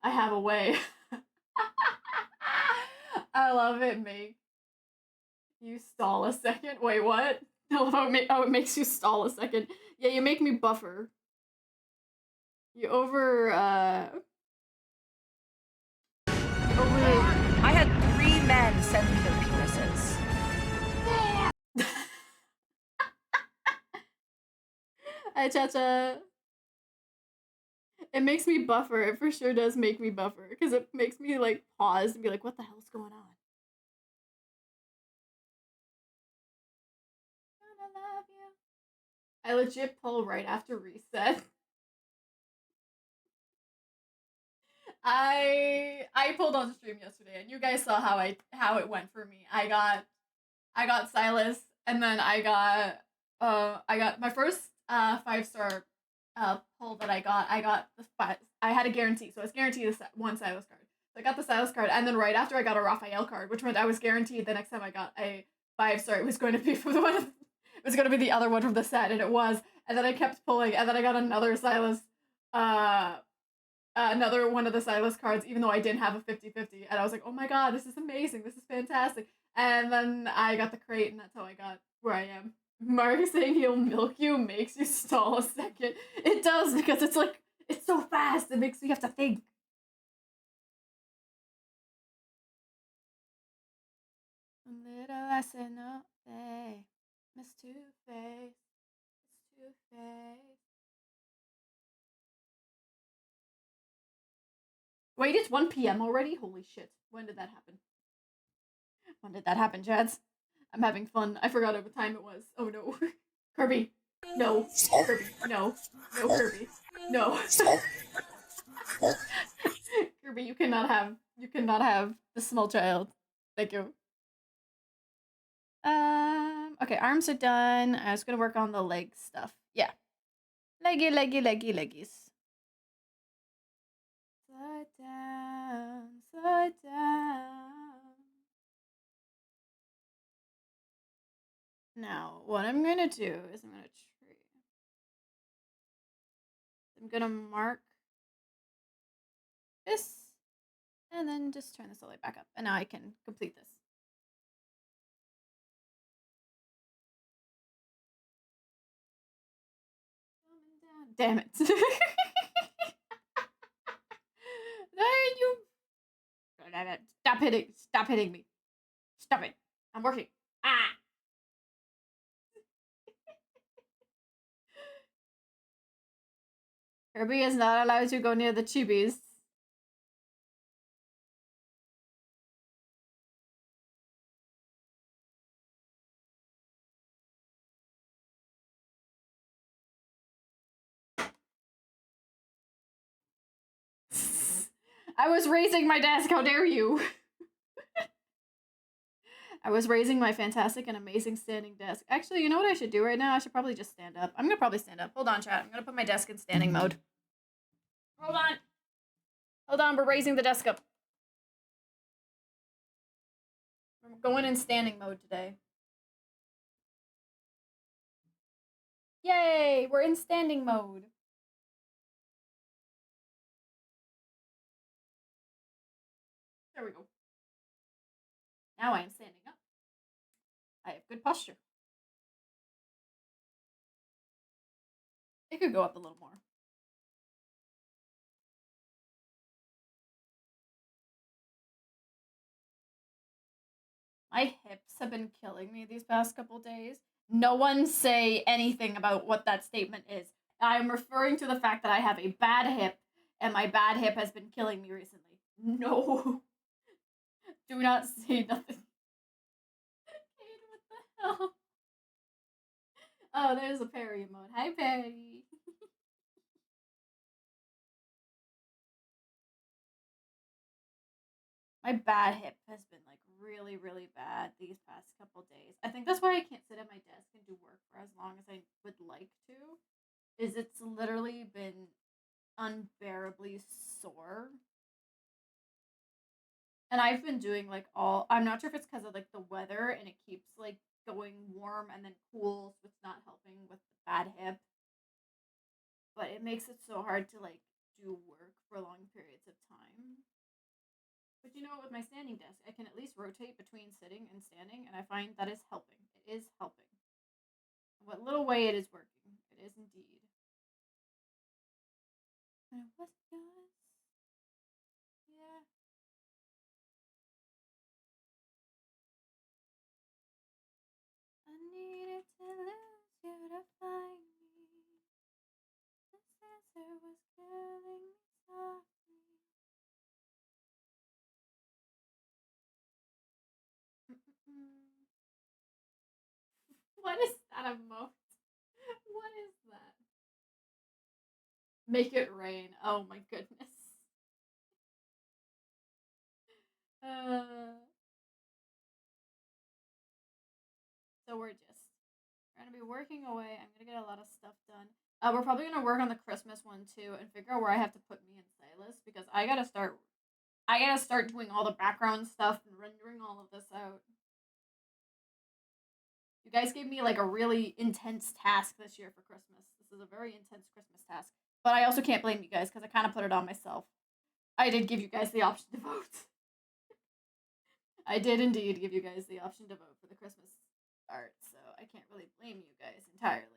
I have a way. I love it, Make. You stall a second? Wait, what? Oh, it makes you stall a second. Yeah, you make me buffer. You I had 3 men send me their penises. Hi, Chacha. It makes me buffer. It for sure does make me buffer because it makes me like pause and be like, "What the hell's going on?" Gonna love you. I legit pull right after reset. I pulled on stream yesterday, and you guys saw how it went for me. I got Silas, and then I got my first 5-star pull that I got. I had a guarantee, so I was guaranteed one Silas card. So I got the Silas card, and then right after I got a Raphael card, which meant I was guaranteed the next time I got a 5-star, it was going to be from the one. It was going to be the other one from the set, and it was. And then I kept pulling, and then I got another Silas. Another one of the Silas cards, even though I didn't have a 50/50. And I was like, oh my god, this is amazing. This is fantastic. And then I got the crate, and that's how I got where I am. Mark saying he'll milk you makes you stall a second. It does, because it's like, it's so fast. It makes me have to think. A little lesson of day. Miss Two-Face. Miss Two-Face. Wait, it's 1 p.m. already? Holy shit. When did that happen? When did that happen, Jads? I'm having fun. I forgot what time it was. Oh no. Kirby. No. Kirby. No. No, Kirby. No. Kirby, you cannot have the small child. Thank you. Okay, arms are done. I was gonna work on the leg stuff. Yeah. Leggies. Slow down, slow down. Now, what I'm gonna do is I'm gonna mark this, and then just turn this all the way back up. And now I can complete this. Damn it. You stop hitting me. Stop it. I'm working. Ah. Kirby is not allowed to go near the chibis. I was raising my desk. How dare you? I was raising my fantastic and amazing standing desk. Actually, you know what I should do right now? I should probably just stand up. I'm gonna probably stand up. Hold on, chat. I'm gonna put my desk in standing mode. Hold on. Hold on, we're raising the desk up. I'm going in standing mode today. Yay! We're in standing mode. There we go. Now I am standing up. I have good posture. It could go up a little more. My hips have been killing me these past couple days. No one say anything about what that statement is. I'm referring to the fact that I have a bad hip, and my bad hip has been killing me recently. No. Do not say nothing. Kate, what the hell? Oh, there's a Perry emote. Hi, Perry. My bad hip has been like really, really bad these past couple days. I think that's why I can't sit at my desk and do work for as long as I would like to. Is it's literally been unbearably sore. And I've been doing like I'm not sure if it's because of like the weather and it keeps like going warm and then cool, so it's not helping with the bad hip. But it makes it so hard to like do work for long periods of time. But you know, with my standing desk, I can at least rotate between sitting and standing, and I find that is helping. It is helping. What little way it is working. It is indeed. And it was yours. Yeah. I needed to lose you to find me. This is was killing me softly. What is that emote? What is that? Make it rain. Oh my goodness. So we're gonna be working away. I'm gonna get a lot of stuff done. We're probably gonna work on the Christmas one too and figure out where I have to put me and Silas because I gotta start doing all the background stuff and rendering all of this out. You guys gave me like a really intense task this year for Christmas. This is a very intense Christmas task. But I also can't blame you guys because I kind of put it on myself. I did give you guys the option to vote. I did indeed give you guys the option to vote for the Christmas art, so I can't really blame you guys entirely.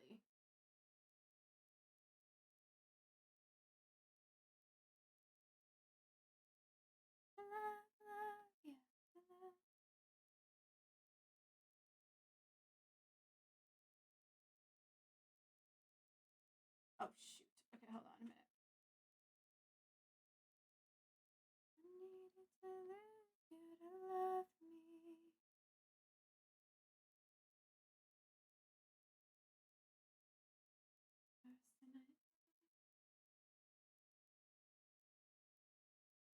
Oh shoot. Okay, hold on a minute. I needed to lose you to love me.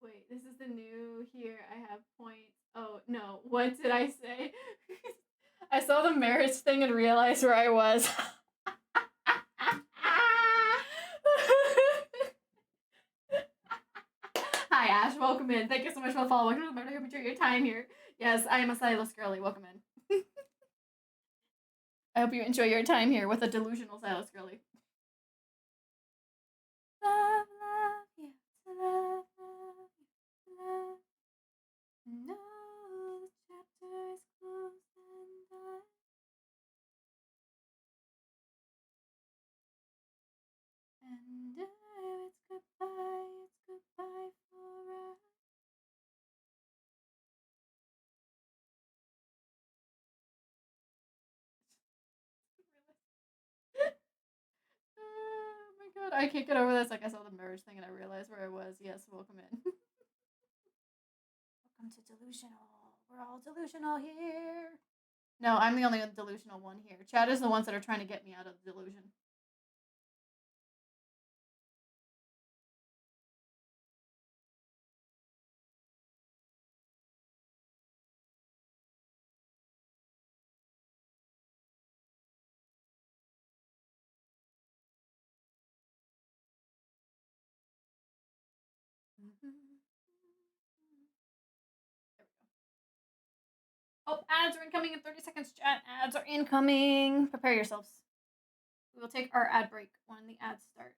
Wait, this is the new here. I have points. Oh no, what did I say? I saw the marriage thing and realized where I was. Hi Ash, welcome in. Thank you so much for the follow. Welcome to enjoy your time here. Yes, I am a Silas girly. Welcome in. I hope you enjoy your time here with a delusional Silas girly. Love, love, yeah, love, love, love. No, the chapter is closed and done. And it's goodbye for us. Oh my god, I can't get over this. Like I saw the marriage thing and I realized where I was. Yes, welcome in. Welcome to delusional. We're all delusional here. No, I'm the only delusional one here. Chad is the ones that are trying to get me out of the delusion. There we go. Oh, ads are incoming in 30 seconds, chat. Ads are incoming. Prepare yourselves. We will take our ad break when the ads start.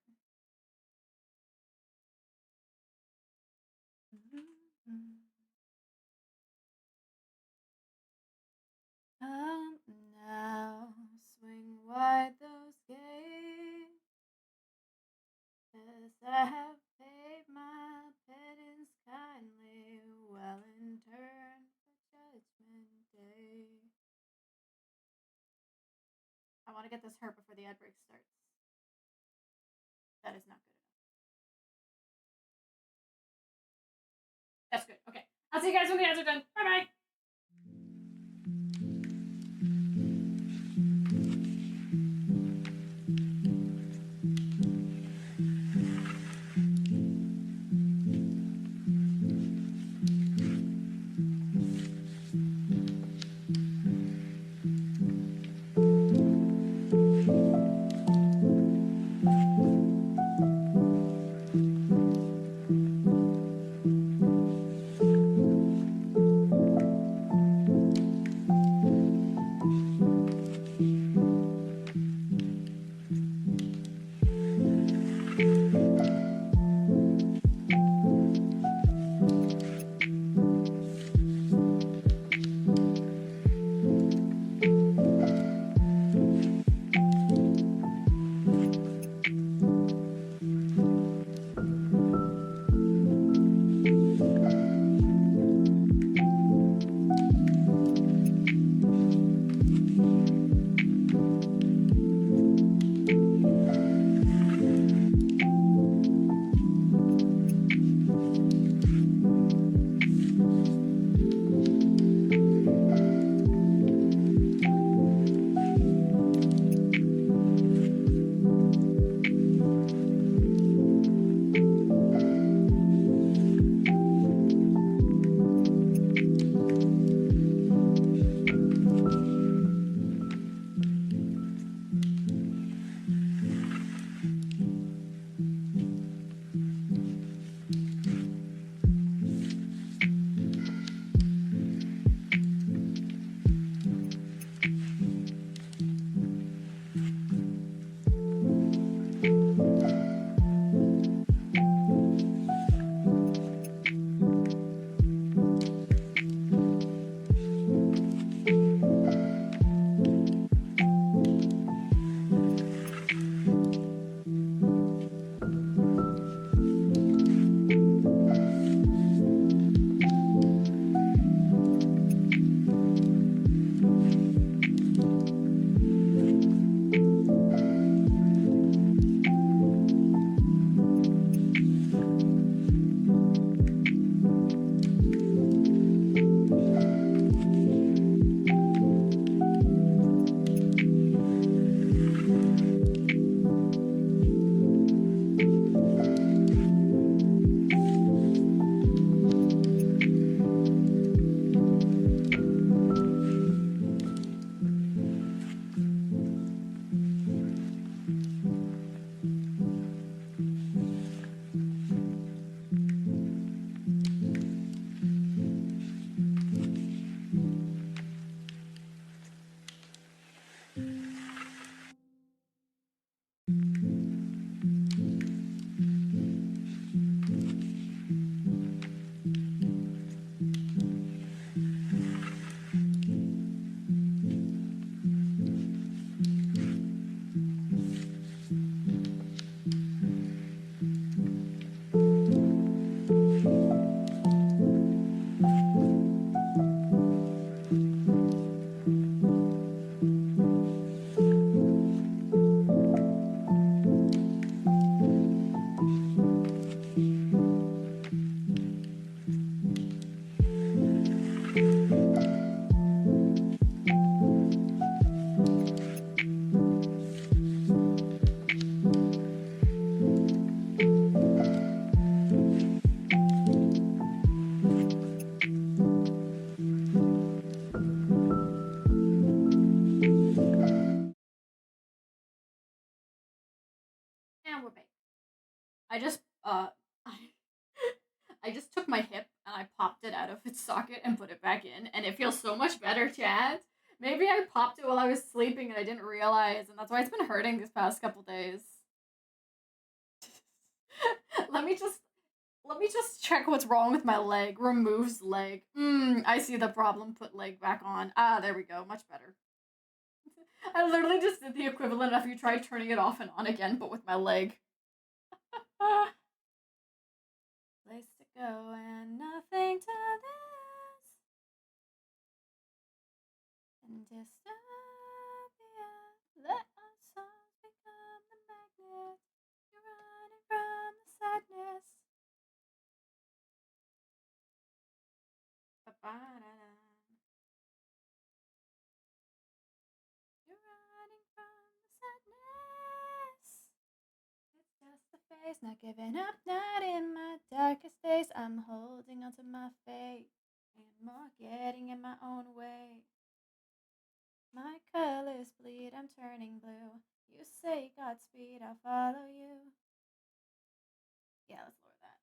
Come now, swing wide those gates. 'Cause I have paid my penance kindly, well in turn for Judgment Day. I want to get this hurt before the ad break starts. That is not good enough. That's good. Okay. I'll see you guys when the ads are done. Bye bye. I just I just took my hip and I popped it out of its socket and put it back in, and it feels so much better, chat. Maybe I popped it while I was sleeping and I didn't realize, and that's why it's been hurting these past couple days. let me just check what's wrong with my leg. Removes leg. I see the problem. Put leg back on. Ah, there we go. Much better. I literally just did the equivalent of you tried turning it off and on again, but with my leg. Place to go and nothing to this. And dystopia, let our songs become the magnet. You're running from the sadness. Ba-ba-da-da. You're running from the sadness. It's just a phase, not giving up, not in my darkest days. I'm holding onto my faith and more getting in my own way. My colors bleed, I'm turning blue. You say Godspeed, I'll follow you. Yeah, let's lower that.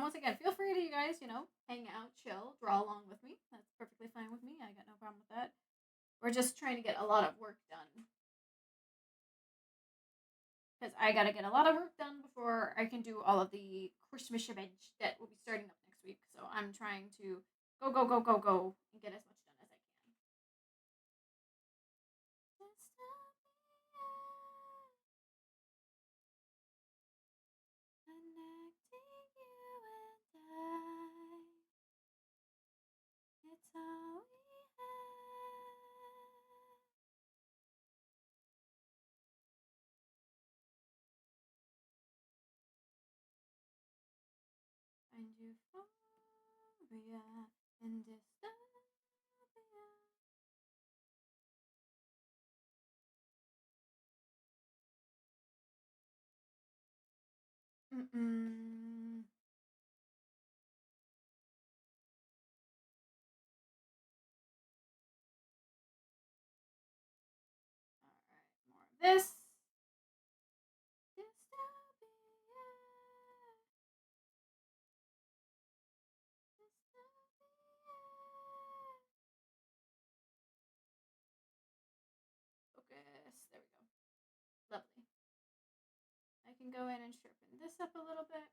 Once again, feel free to, you guys, hang out, chill, draw along with me. That's perfectly fine with me. I got no problem with that. We're just trying to get a lot of work done. Because I gotta get a lot of work done before I can do all of the Christmas events that will be starting up next week. So I'm trying to go, go, go, go, go, and get as much done as I can. Connecting you and I. It's all we have. Find euphoria and dystopia. Alright, more of this. Dystopia. Focus. There we go. Lovely. I can go in and sharpen this up a little bit.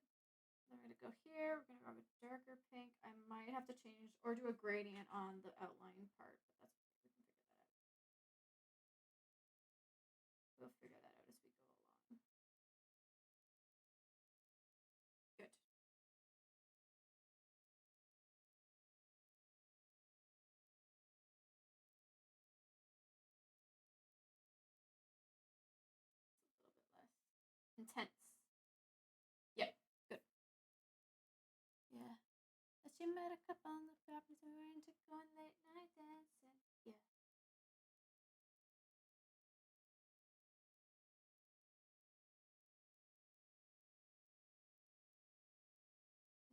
Then we're gonna go here. We're gonna grab a darker pink. I might have to change or do a gradient on the outline part, but that's okay. We can figure that out. We'll figure that out as we go along. Good. It's a little bit less intense. Yep. Good. Yeah. But she met a couple on the property we were into going late night dancing. Yeah.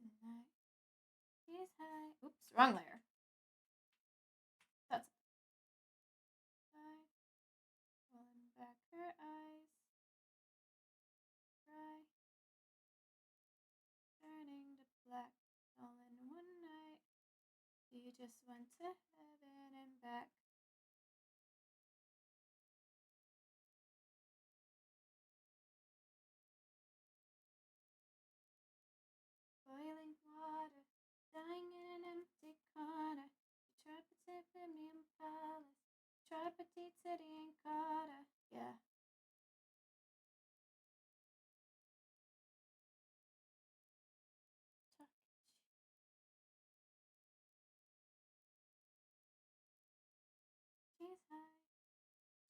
Tonight. She's high. Oops, wrong layer. That's high. Pulling back her eyes. Dry. Turning to black. All in one night. You just went to heaven and back. Boiling water, dying in an empty corner. You tried to me in palace. Tried petite city and Carter. Yeah. She's high.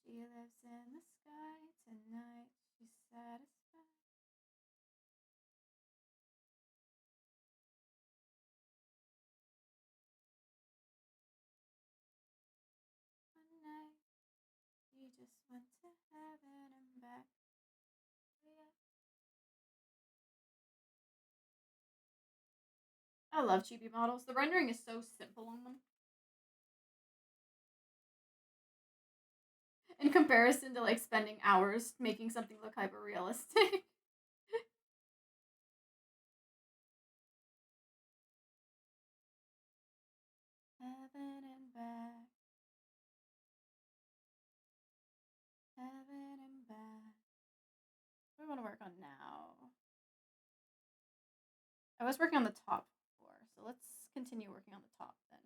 She lives in the sky tonight. She's satisfied. One night, you just went to heaven and back. Oh, yeah. I love chibi models. The rendering is so simple on them. In comparison to like spending hours making something look hyper realistic. Heaven and back. Heaven and back. What do I want to work on now? I was working on the top floor, so let's continue working on the top then.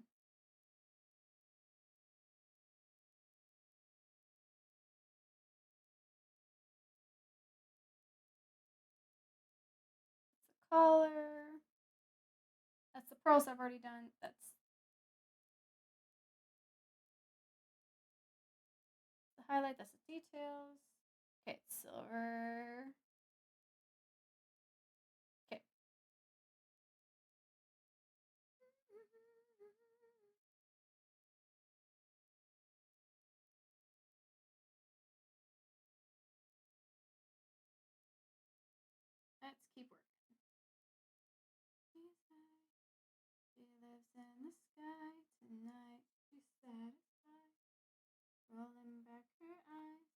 That's the color. That's the pearls I've already done. That's the highlight. That's the details. Okay, silver. Okay. Let's keep working. She lives in the sky tonight. She's satisfied. Rolling back her eyes.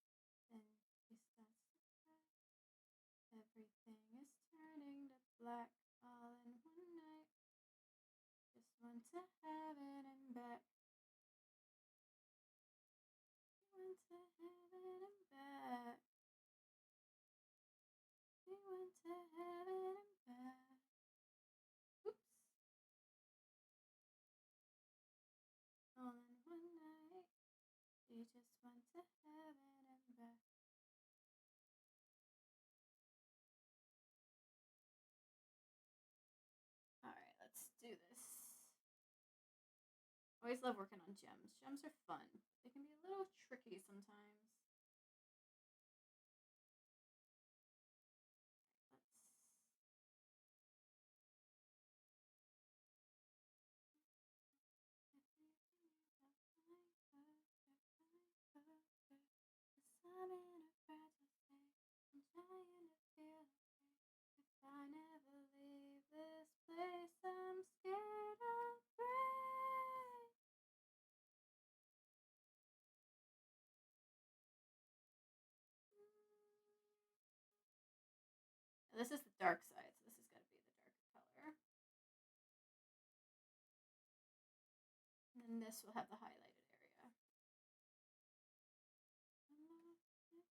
Then she starts to cry. Everything is turning to black all in one night. Just went to heaven and back. Went to heaven and back. We went to heaven and back. Oops. All in one night. We just went to heaven and back. Alright, let's do this. Always love working on gems. Gems are fun. They can be a little tricky sometimes. I'm in a fragile state. I'm trying to feel okay. If I never leave this place, I'm scared I'll break. This is the dark side, so this is going to be the darker color. And then this will have the highlighted area.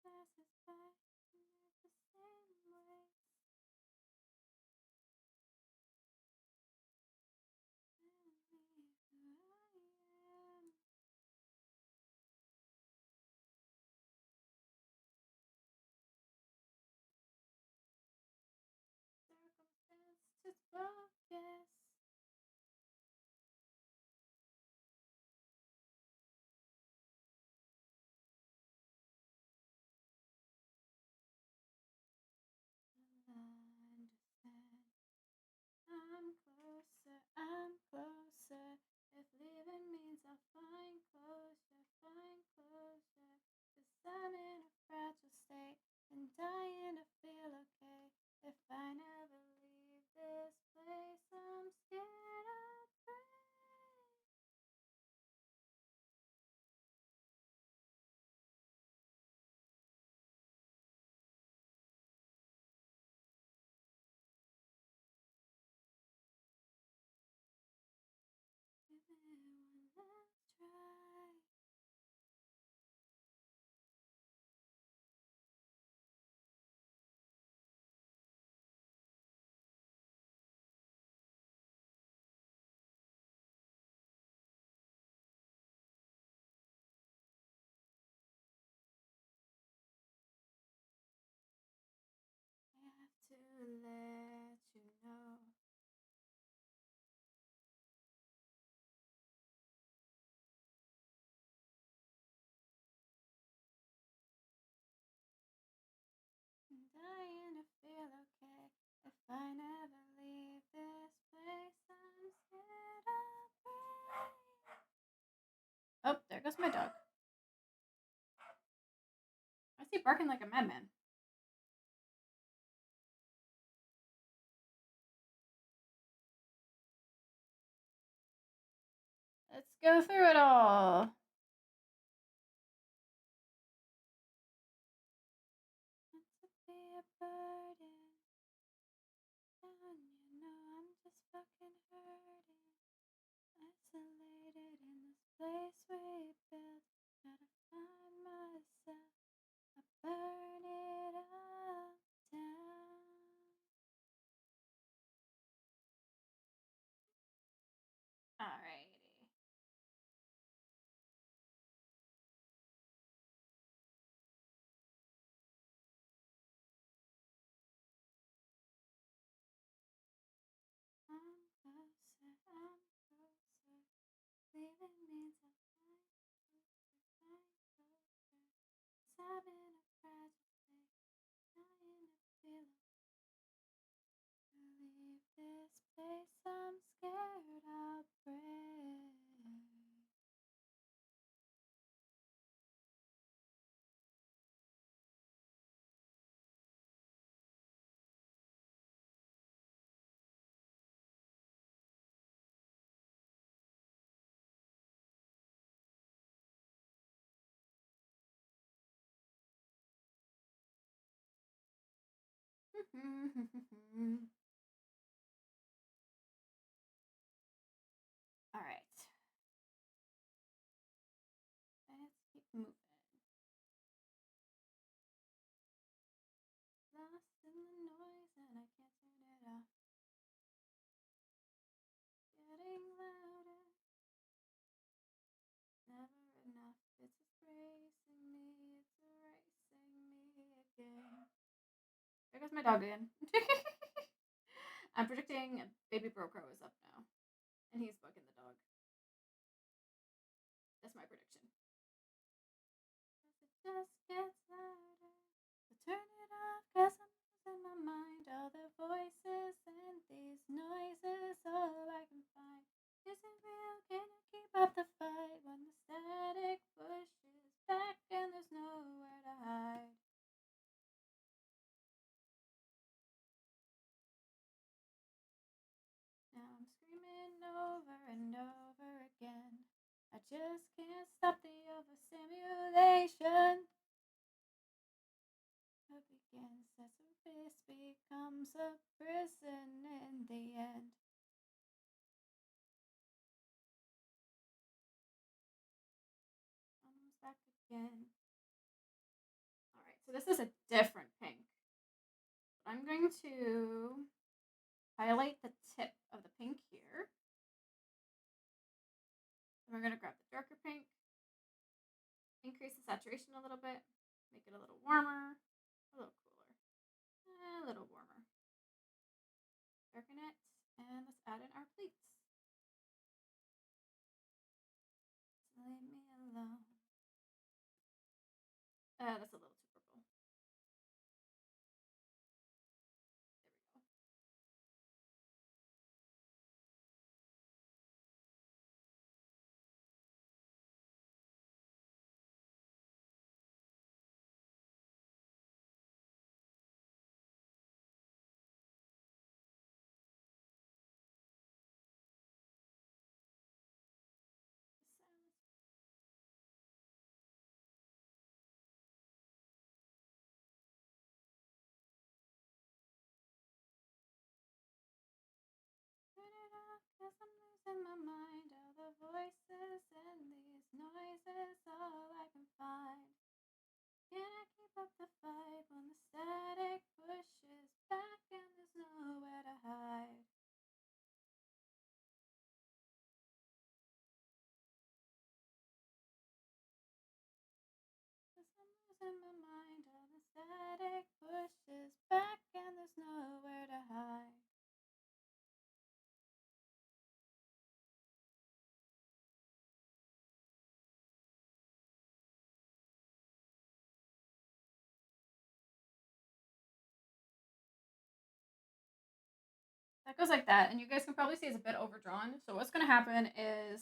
Passes by the same way. Circumstance to focus. Understand. I'm closer, I'm closer. If leaving means I'll find closure, find closure. 'Cause I'm in a fragile state and dying to feel okay. If I never leave this place, I'm scared I'll break. Give it one last try. I have to let you know. I'm dying to feel okay. If I never leave this place, I'm scared I'll break. Oh, there goes my dog. I see barking like a madman. go through it all. Not to be a burden. You know I'm just fucking hurting. Isolated in this place we built. Gotta find myself. I burn it all down. Alrighty. I'm closer. Leaving means I'm closer. Having a tragic day, trying to feel to leave this place. I'm scared I'll break. All right. Let's keep moving. Lost in the noise and I can't turn it off. Getting louder. Never enough. It's erasing me. It's erasing me again. There goes my dog again. I'm predicting baby Brocro is up now. And he's bugging the dog. That's my prediction. It just gets louder. So turn it off, cause I'm losing my mind. All the voices and these noises, all I can find. Is it real? Can you keep up the fight when the static pushes back and there's nowhere to hide? Now I'm screaming over and over again. I just can't stop the overstimulation. It begins as a risk, becomes a prison in the end. Comes back again. Alright, so this is a different pink. I'm going to highlight the tip of the pink here. And we're going to grab the darker pink, increase the saturation a little bit, make it a little warmer, a little cooler, a little warmer. Darken it, and let's add in our pleats. Leave me alone. That's a little too purple. There we go. Turn it off, cause I'm losing my mind. All the voices and these noises, all I can find. Can I keep up the fight when the static pushes back and there's nowhere to hide? Cause I'm losing my mind. All the static pushes back and there's nowhere to hide. That goes like that, and you guys can probably see it's a bit overdrawn. So what's going to happen is...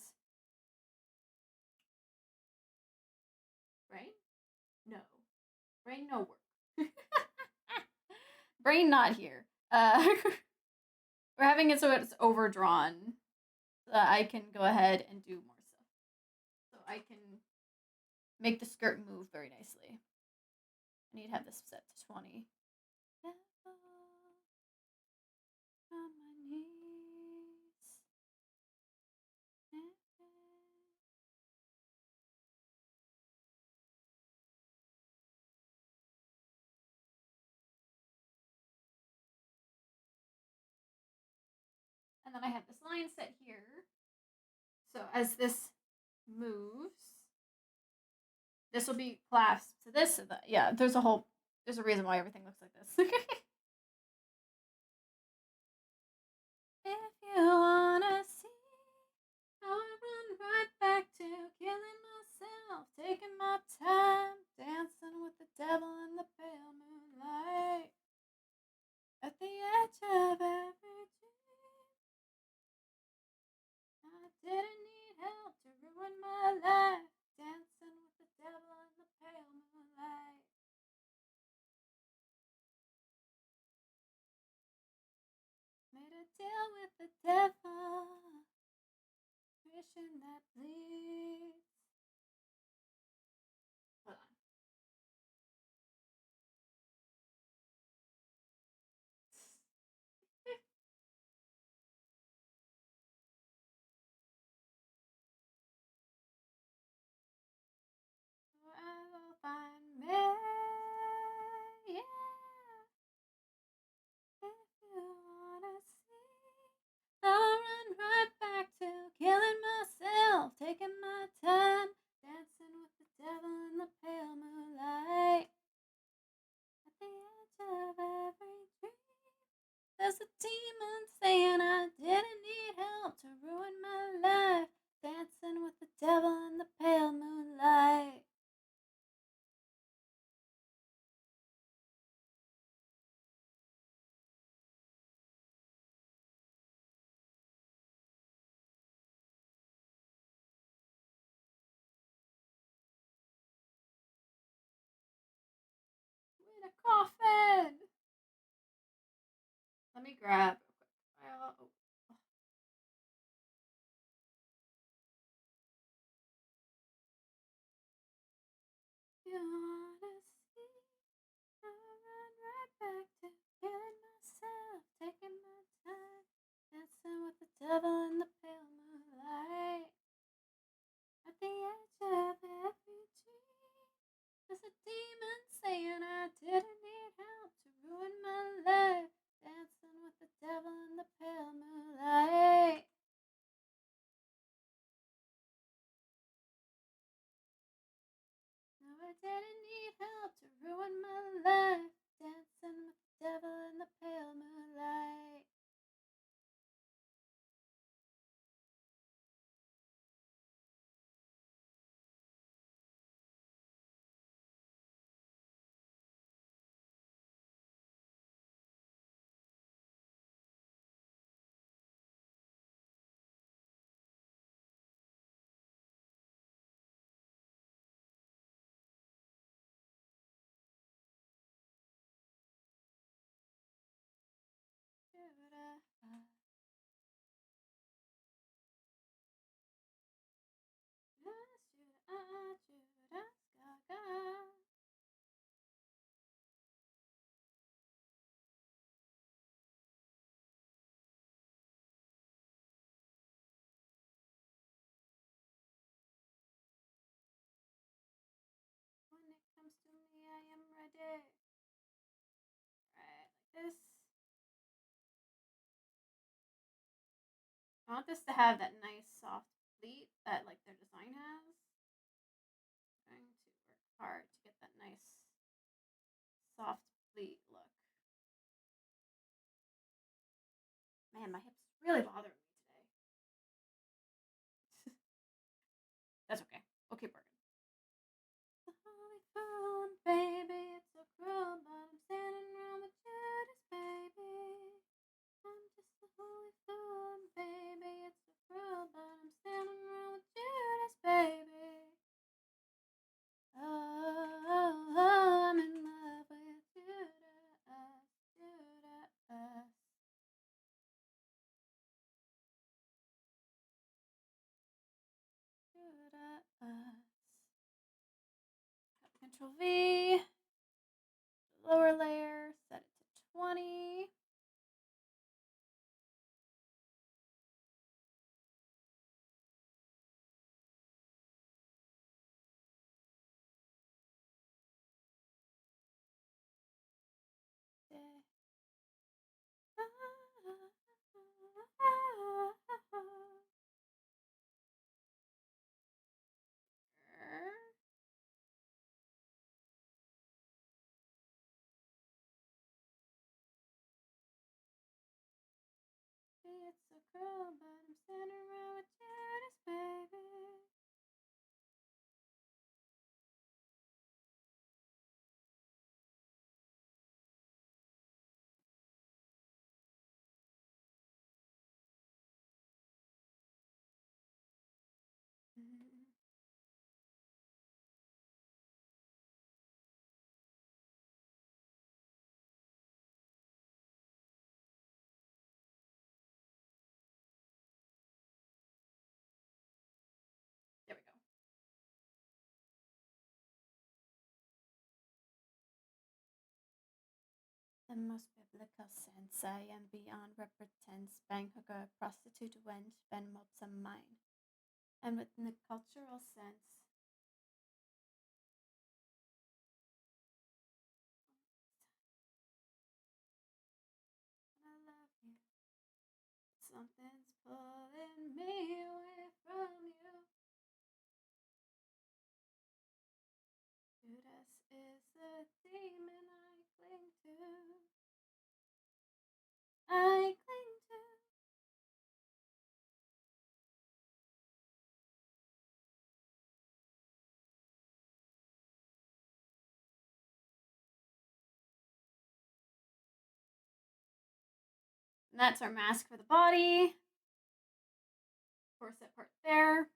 Brain? No. Brain no work. Brain not here. We're having it so it's overdrawn. I can go ahead and do more stuff. I can make the skirt move very nicely. I need to have this set to 20. On my knees. And then I have this line set here. So as this moves, this will be clasped to this. Yeah, there's a reason why everything looks like this. If you wanna see how I run right back to killing myself, taking my time, dancing with the devil in the pale moonlight, at the edge of every dream. I didn't need help to ruin my life, dancing with the devil in the pale moonlight. Made a deal with the devil, wishing that bleeds. Hold on. I will find me, yeah. If you wanna see, I'll run right back to killing myself, taking my time, dancing with the devil in the pale moonlight. At the edge of every dream, there's a demon saying I didn't need help to ruin my life, dancing with the devil in the pale moonlight. I'm in a coffin. Let me grab real quick. Oh. You wanna see? I'll run right back to killing myself, taking my time, dancing with the devil in the pale moonlight. At the edge of every dream, there's a demon saying I didn't need help to ruin my life, dancing with the devil in the pale moonlight. No, I didn't need help to ruin my life, dancing with the devil in the pale moonlight. When it comes to me, I am ready. Right, like this. I want this to have that nice soft pleat that like their design has. I'm going to work hard to get that nice soft pleat look. Man, my hips really bothering me today. That's okay. We'll keep working. The holy fool, baby, it's so cruel, but I'm standing around with Judas, baby. I'm just a holy fool, baby, it's so cruel, but I'm standing around with Judas, baby. Oh, I'm in love with Judas, Judas. Control V. Lower layer, set it to 20. It's so cruel, but I'm standing around with Judas, baby. There we go. The most biblical sense, I am beyond pretense, bang hooker, prostitute wench, ben mobs of mine. And within the cultural sense, I love you. Something's pulling me away from you. Judas is the demon I cling to. I cling to. And that's our mask for the body. Corset part there.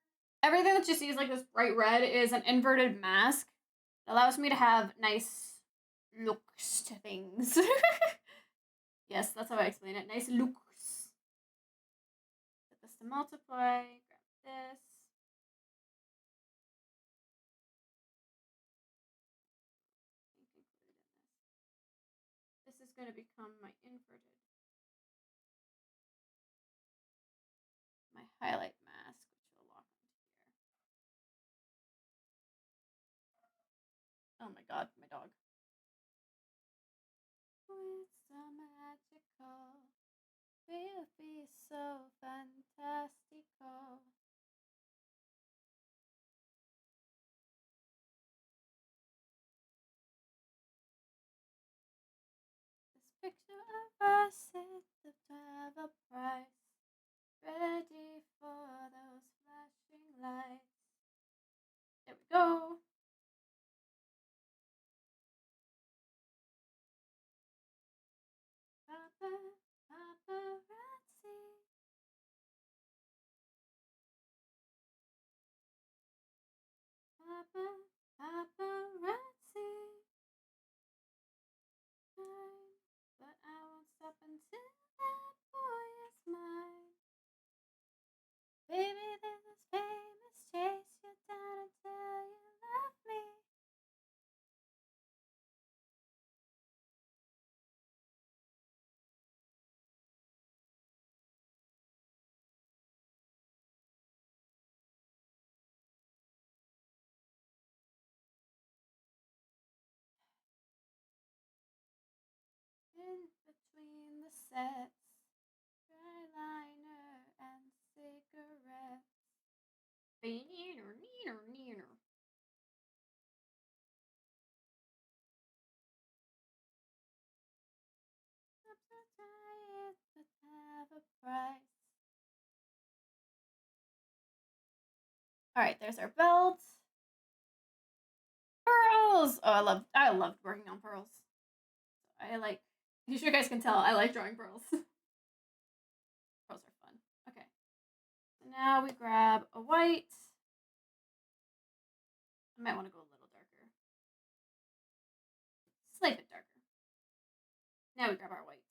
Everything that you see is like this bright red is an inverted mask. It allows me to have nice looks to things. Yes, that's how I explain it. Nice looks. Set this to multiply. Grab this. This is going to become my inverted. My highlight mask, which will lock onto here. Oh my god, my dog. It's so magical. Will be so fantastical. This picture of us is to have a price. Ready for those flashing lights. There we go. Paparazzi. Paparazzi. But I won't stop until that boy is mine. Baby, this is famous. Chase you down until you love me. In between the sets, dry liner and cigarettes. Neener, neener, neener. I'm so tired, but have a price. Alright, there's our belt. Pearls! Oh, I love working on pearls. You guys can tell, I like drawing pearls. Pearls are fun. Okay. So now we grab a white. I might want to go a little darker. Slight bit darker. Now we grab our white.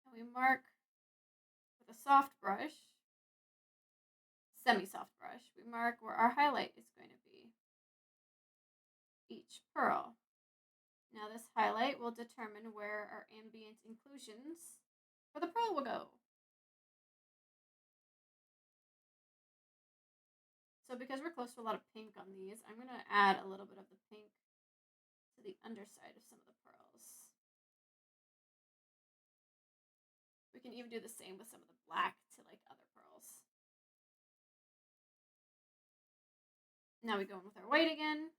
And we mark with a soft brush semi-soft brush, we mark where our highlight is going to be. Each pearl. Now this highlight will determine where our ambient inclusions for the pearl will go. So because we're close to a lot of pink on these, I'm going to add a little bit of the pink to the underside of some of the pearls. We can even do the same with some of the black to like other pearls. Now we go in with our white again.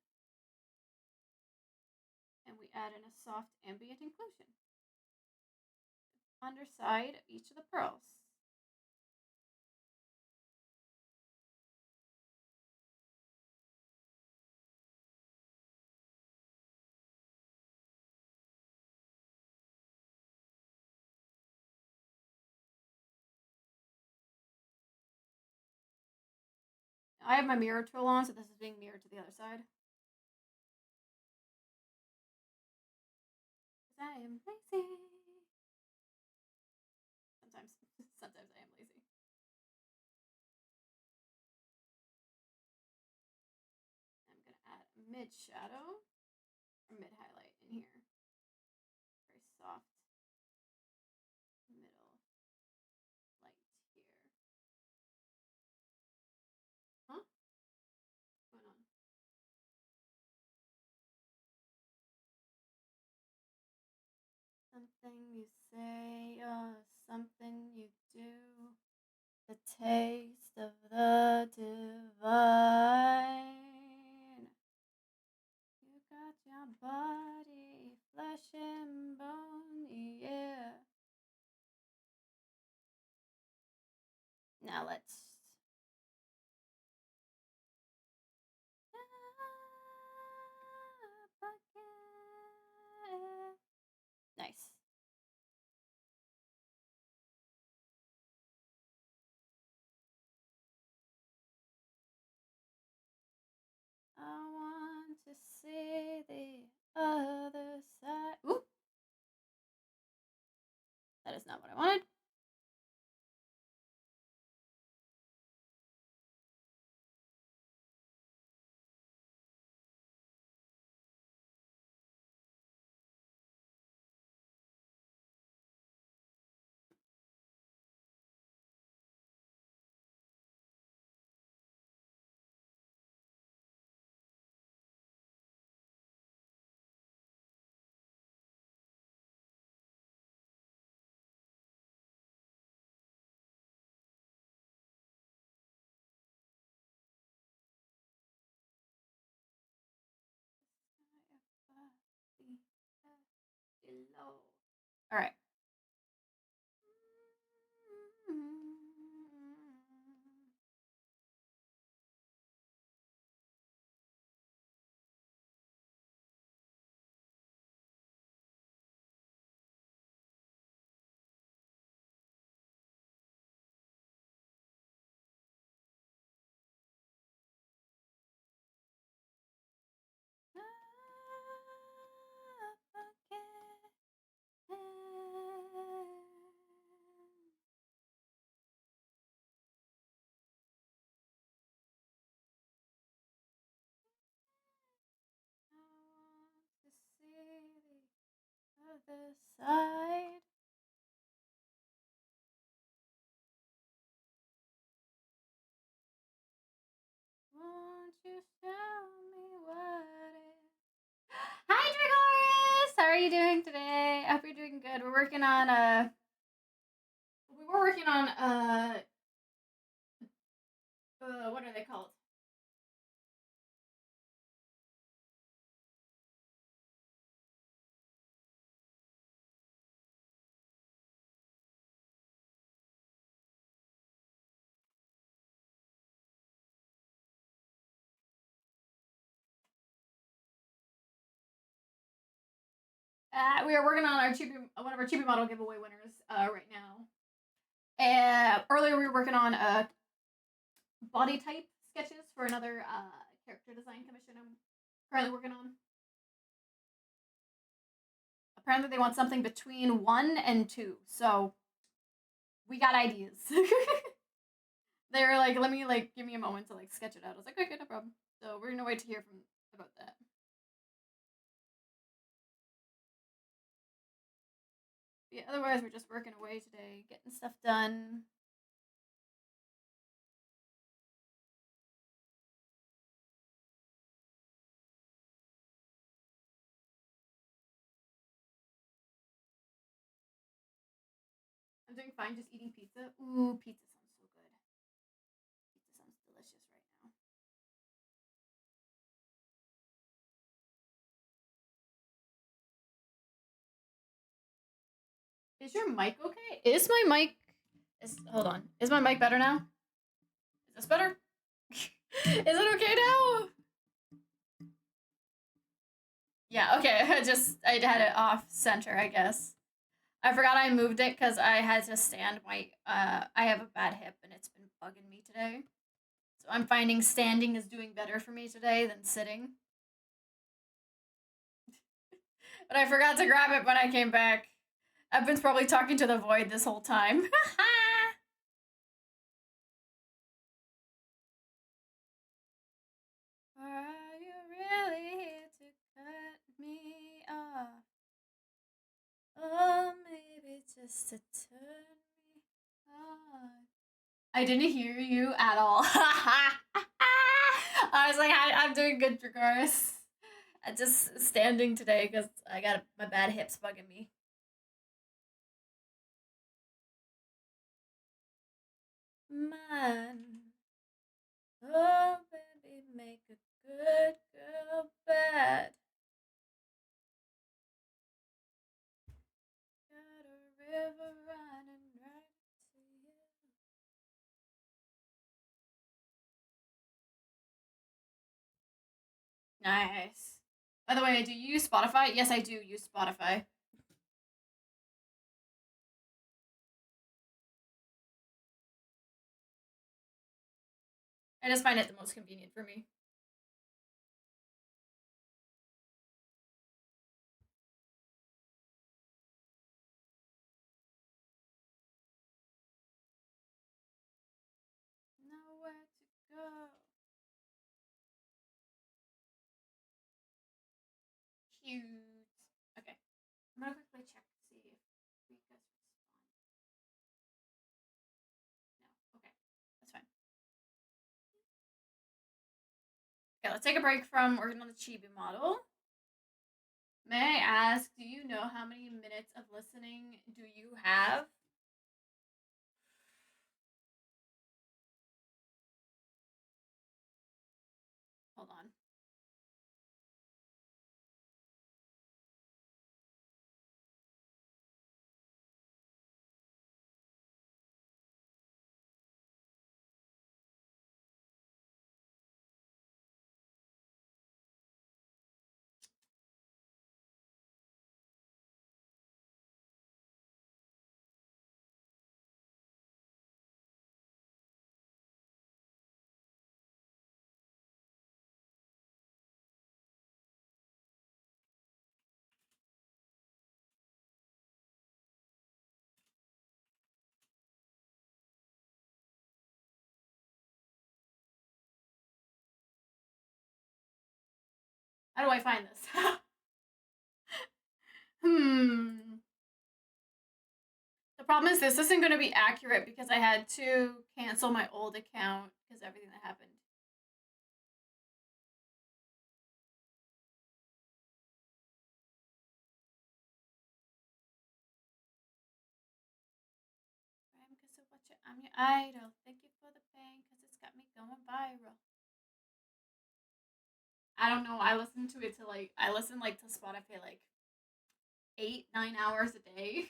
And we add in a soft ambient inclusion. Underside of each of the pearls. I have my mirror tool on, so this is being mirrored to the other side. Because I am lazy. Sometimes I am lazy. I'm going to add a mid shadow or mid highlight in here. Very soft middle light here. Huh? What's going on? Something you say, something you do. The taste of the divine. You got your body, flesh and bone, yeah. Now let's. Nice. I want to see the other side. Ooh. That is not what I wanted. All right. Other side. Won't you show me what it? Hi, Dragoris! How are you doing today? I hope you're doing good. We're working on what are they called? We are working on our one of our Chibi model giveaway winners right now. Earlier we were working on body type sketches for another character design commission I'm currently working on. Apparently they want something between 1 and 2, so we got ideas. They were like, let me like give me a moment to like sketch it out. I was like, okay, no problem. So we're gonna wait to hear from about that. But yeah, otherwise we're just working away today, getting stuff done. I'm doing fine, just eating pizza. Ooh, pizza sounds so good. Pizza sounds delicious right now. Is your mic okay? Is my mic? Hold on. Is my mic better now? Is this better? Is it okay now? Yeah. Okay. I had it off center, I guess. I forgot I moved it because I had to stand my. I have a bad hip and it's been bugging me today. So I'm finding standing is doing better for me today than sitting. But I forgot to grab it when I came back. I've been probably talking to the void this whole time. Are you really here to cut me off? Oh, maybe just to turn me on. I didn't hear you at all. I was like, I'm doing good, Dracaris. I'm just standing today because I got my bad hips bugging me. Man. Oh, baby, make a good girl bad. Got a river running right to you. Nice. By the way, do you use Spotify? Yes, I do use Spotify. I just find it the most convenient for me. Nowhere to go. Cute. Okay. I'm gonna quickly check to see if Rika's responded. No. Okay. That's fine. Okay, let's take a break from working on the Chibi model. May I ask, do you know how many minutes of listening do you have? Hold on. How do I find this? The problem is this isn't going to be accurate because I had to cancel my old account because everything that happened. I'm your idol. Thank you for the pain because it's got me going viral. I don't know. I listen to it to I listen to Spotify 8-9 hours a day.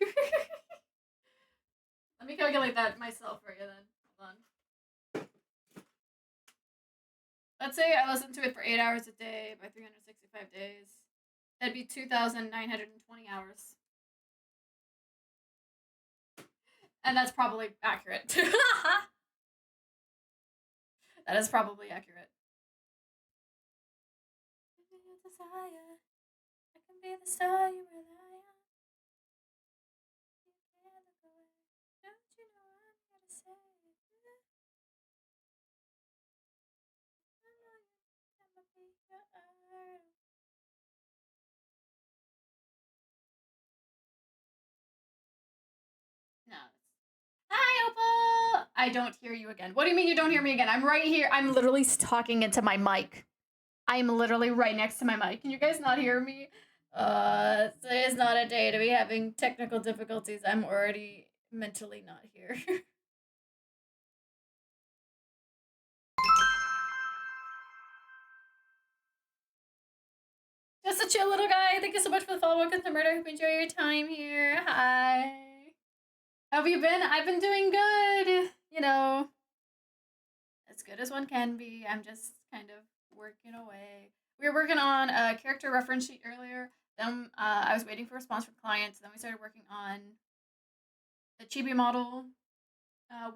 Let me calculate that myself for you then. Hold on. Let's say I listen to it for 8 hours a day by 365 days. That'd be 2,920 hours. And that's probably accurate. That is probably accurate. Desire. I can be the star you rely on. You can't look away. Don't you know I'm gonna say No. Hi, Opal! I don't hear you again. What do you mean you don't hear me again? I'm right here. I'm literally talking into my mic. I'm literally right next to my mic. Can you guys not hear me? Today is not a day to be having technical difficulties. I'm already mentally not here. Just a chill little guy. Thank you so much for the follow. Welcome to Murder. Hope you enjoy your time here. Hi. How have you been? I've been doing good. You know, as good as one can be. I'm just kind of working away. We were working on a character reference sheet earlier. Then I was waiting for a response from clients. Then we started working on the Chibi model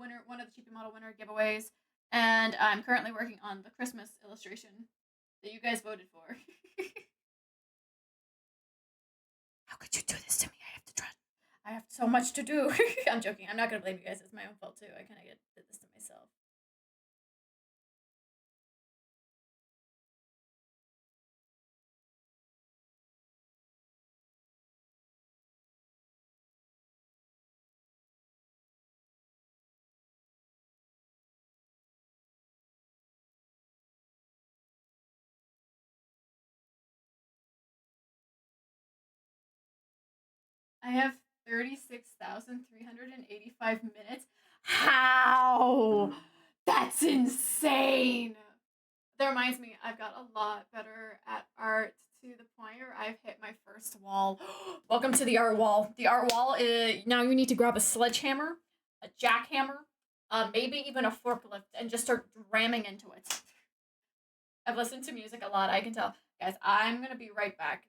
winner, one of the Chibi model winner giveaways. And I'm currently working on the Christmas illustration that you guys voted for. How could you do this to me? I have to try. I have so much to do. I'm joking. I'm not gonna blame you guys. It's my own fault too. I kind of did this to myself. I have 36,385 minutes. How? That's insane. That reminds me, I've got a lot better at art to the point where I've hit my first wall. Welcome to the art wall. The art wall is now you need to grab a sledgehammer, a jackhammer, maybe even a forklift, and just start ramming into it. I've listened to music a lot, I can tell. Guys, I'm gonna be right back.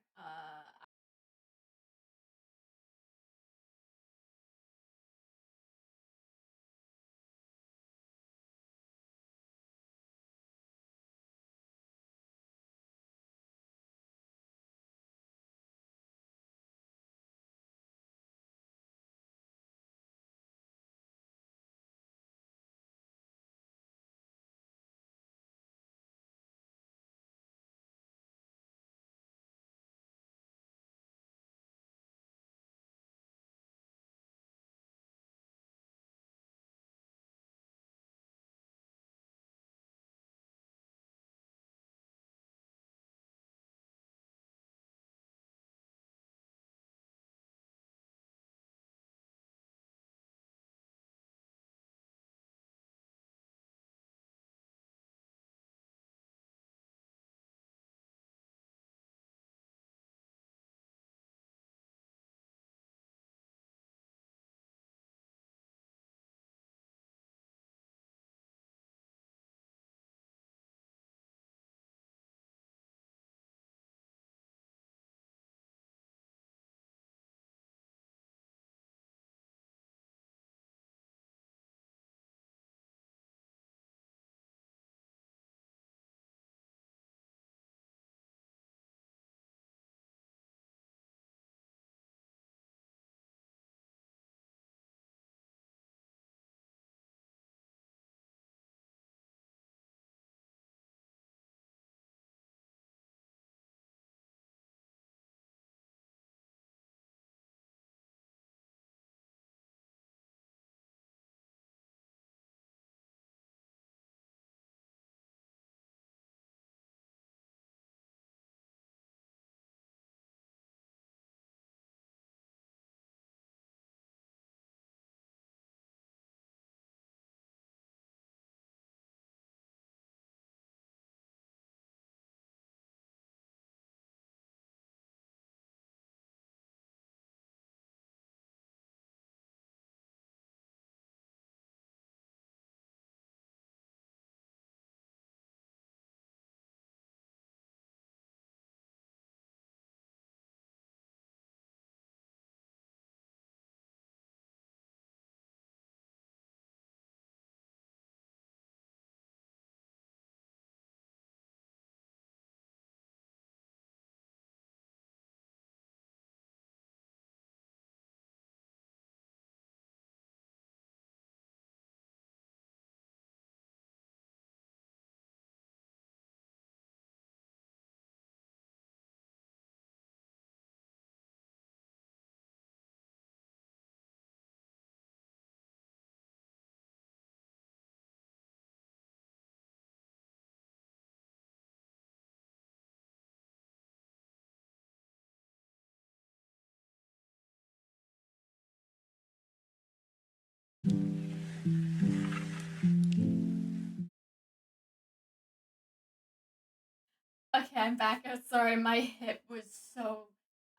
Okay, I'm back. I'm sorry, my hip was so.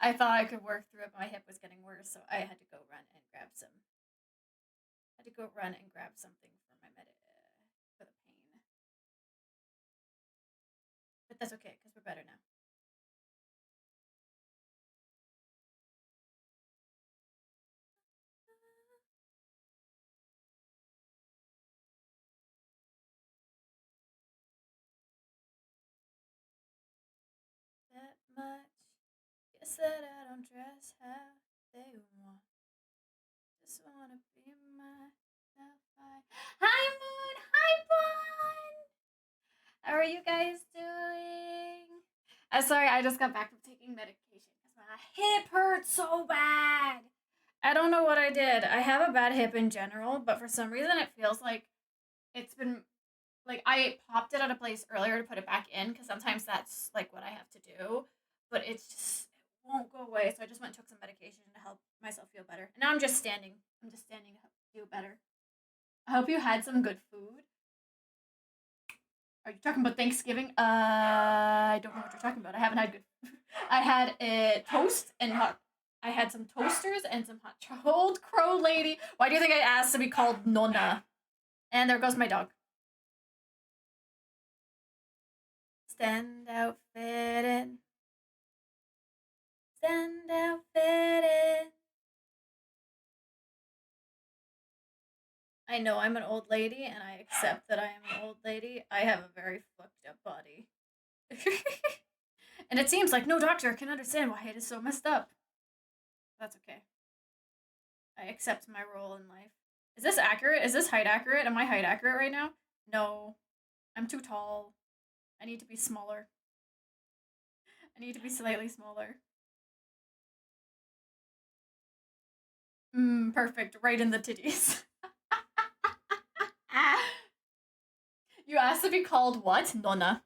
I thought I could work through it, but my hip was getting worse, so I had to go run and grab some. Had to go run and grab something for my for the pain. But that's okay, because we're better now. That much. Guess that I don't dress how they want. Just wanna be myself. Hi, Moon. Hi, Bun. How are you guys doing? I'm sorry, I just got back from taking medication because my hip hurts so bad. I don't know what I did. I have a bad hip in general, but for some reason it feels like it's been like I popped it at a place earlier to put it back in because sometimes that's like what I have to do, but it's just it won't go away. So I just went and took some medication to help myself feel better. And now I'm just standing. I'm just standing to help feel better. I hope you had some good food. Are you talking about Thanksgiving? I don't know what you're talking about. I haven't had good. I had a toast and hot. I had some toasters and some hot old crow lady. Why do you think I asked to be called Nonna? And there goes my dog. Stand out fitting. Stand out fitting. I know I'm an old lady and I accept that I am an old lady. I have a very fucked up body. And it seems like no doctor can understand why it is so messed up. That's okay. I accept my role in life. Is this accurate? Is this height accurate? Am I height accurate right now? No. I'm too tall. I need to be smaller. I need to be slightly smaller. Perfect. Right in the titties. You asked to be called what? Nonna.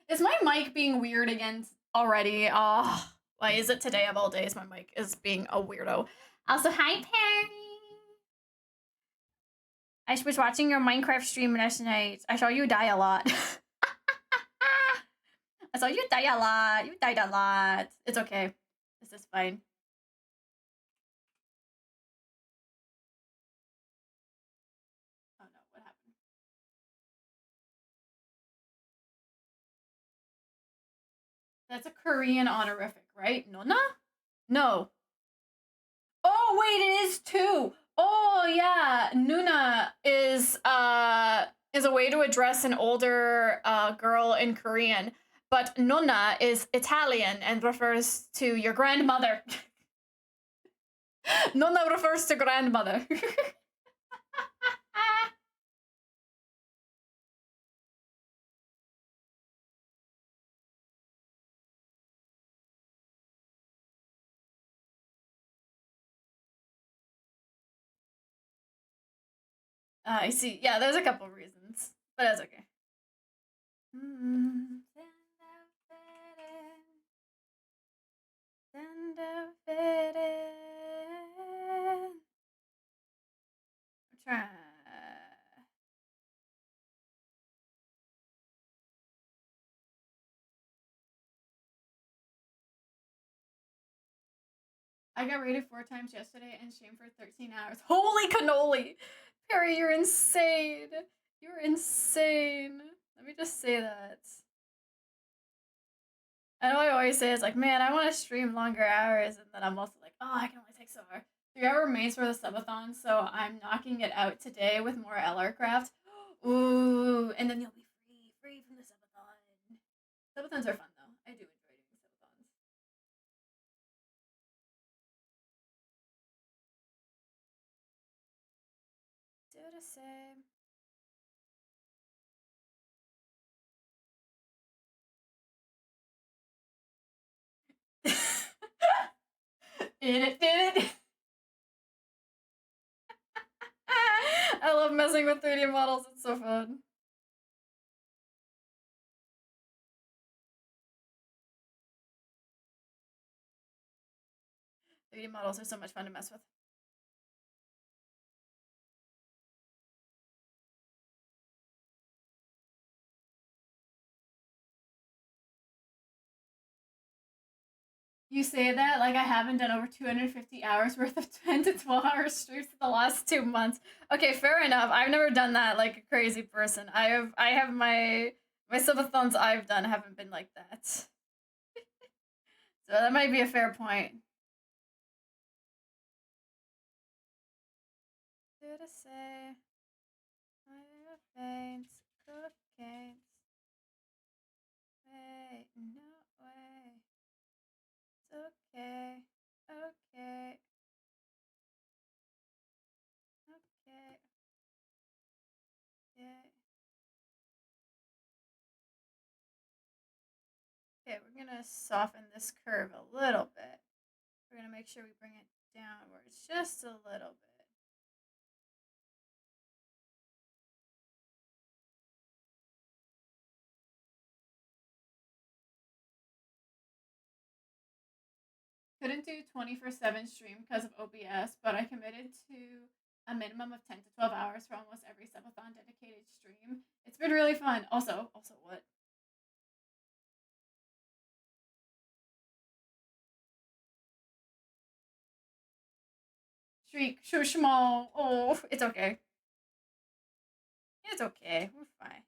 Is my mic being weird again already? Oh, why is it today of all days my mic is being a weirdo? Also, hi, Perry. I was watching your Minecraft stream last night. I saw you die a lot. I saw you die a lot. You died a lot. It's okay. This is fine. Oh no, what happened? That's a Korean honorific, right? Nonna? No. Oh wait, it is too. Oh yeah, Nuna is a way to address an older girl in Korean, but Nonna is Italian and refers to your grandmother. Nonna refers to grandmother. I see. Yeah, there's a couple reasons, but that's okay. Try. I got rated 4 times yesterday and shamed for 13 hours. Holy cannoli! Perry, you're insane. You're insane. Let me just say that. I know I always say it's like, man, I want to stream longer hours, and then I'm also like, oh, I can only take so far. 3 hour remains for the subathon, so I'm knocking it out today with more LR craft. Ooh, and then you'll be free from the subathon. Subathons are fun though. I do enjoy doing subathons. Do the same. In it, did it. I love messing with 3D models. It's so fun. 3D models are so much fun to mess with. You say that like I haven't done over 250 hours worth of 10 to 12 hour streams for the last 2 months. Okay, fair enough. I've never done that like a crazy person. I have my subathons I've done haven't been like that. So that might be a fair point. Did I say my veins cocaine? Wait, no way. It's okay. Okay. Okay. Yeah. Okay, we're gonna soften this curve a little bit. We're gonna make sure we bring it downwards just a little bit. Couldn't do 24/7 stream because of OBS, but I committed to a minimum of 10 to 12 hours for almost every subathon dedicated stream. It's been really fun. Also what? Shriek, shushmal. Oh, it's okay. It's okay. We're fine.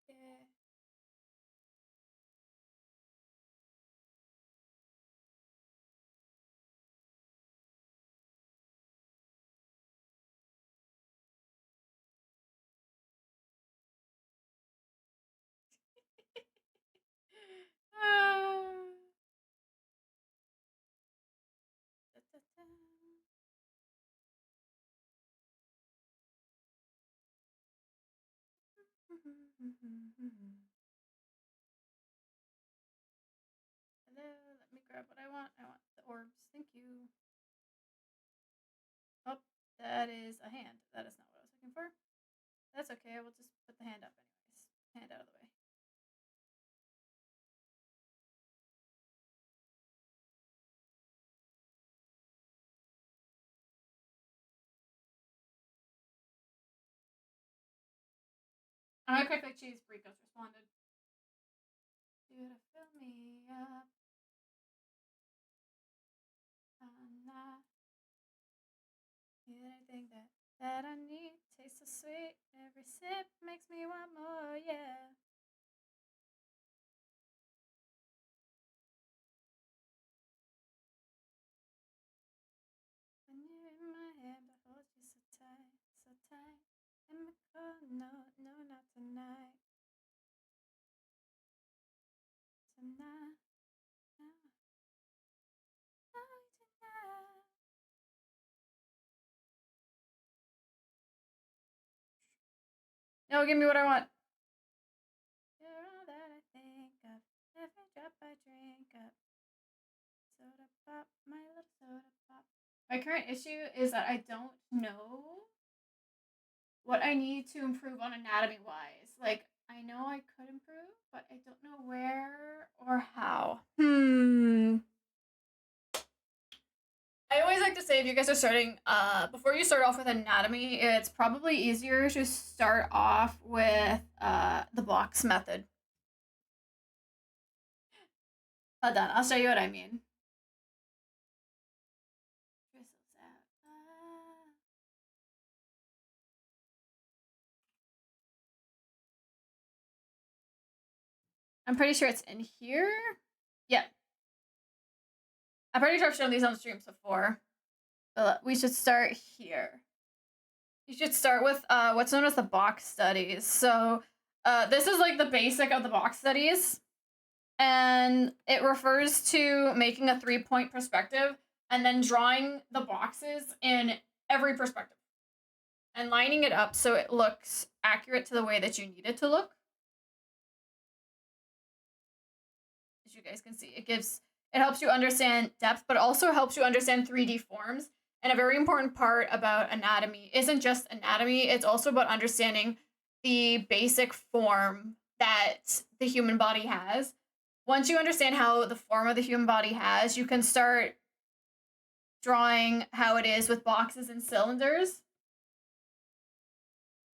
Okay. Hello, let me grab what I want. I want the orbs. Thank you. Oh, that is a hand. That is not what I was looking for. That's okay. We'll just put the hand up anyways. Hand out of the way. I cracked like cheese. Rico's responded. You to fill me up. I'm not anything that I need. Tastes so sweet. Every sip makes me want more. Yeah. When you're in my hand, I hold you so tight, so tight. In my cold, no, no, not tonight. Tonight, no, no, tonight. No, give me what I want. You're all that I think of. Every drop I drink up. Soda pop, my little soda pop. My current issue is that I don't know what I need to improve on anatomy wise. Like, I know I could improve, but I don't know where or how. I always like to say if you guys are starting, before you start off with anatomy, it's probably easier to start off with the box method. Hold on, I'll show you what I mean. Drizzles out. I'm pretty sure it's in here. Yeah. I'm pretty sure I've shown these on streams before. But we should start here. You should start with what's known as the box studies. So this is like the basic of the box studies. And it refers to making a 3-point perspective and then drawing the boxes in every perspective and lining it up so it looks accurate to the way that you need it to look. As you guys can see, it helps you understand depth, but also helps you understand 3D forms. And a very important part about anatomy isn't just anatomy, it's also about understanding the basic form that the human body has. Once you understand how the form of the human body has, you can start drawing how it is with boxes and cylinders.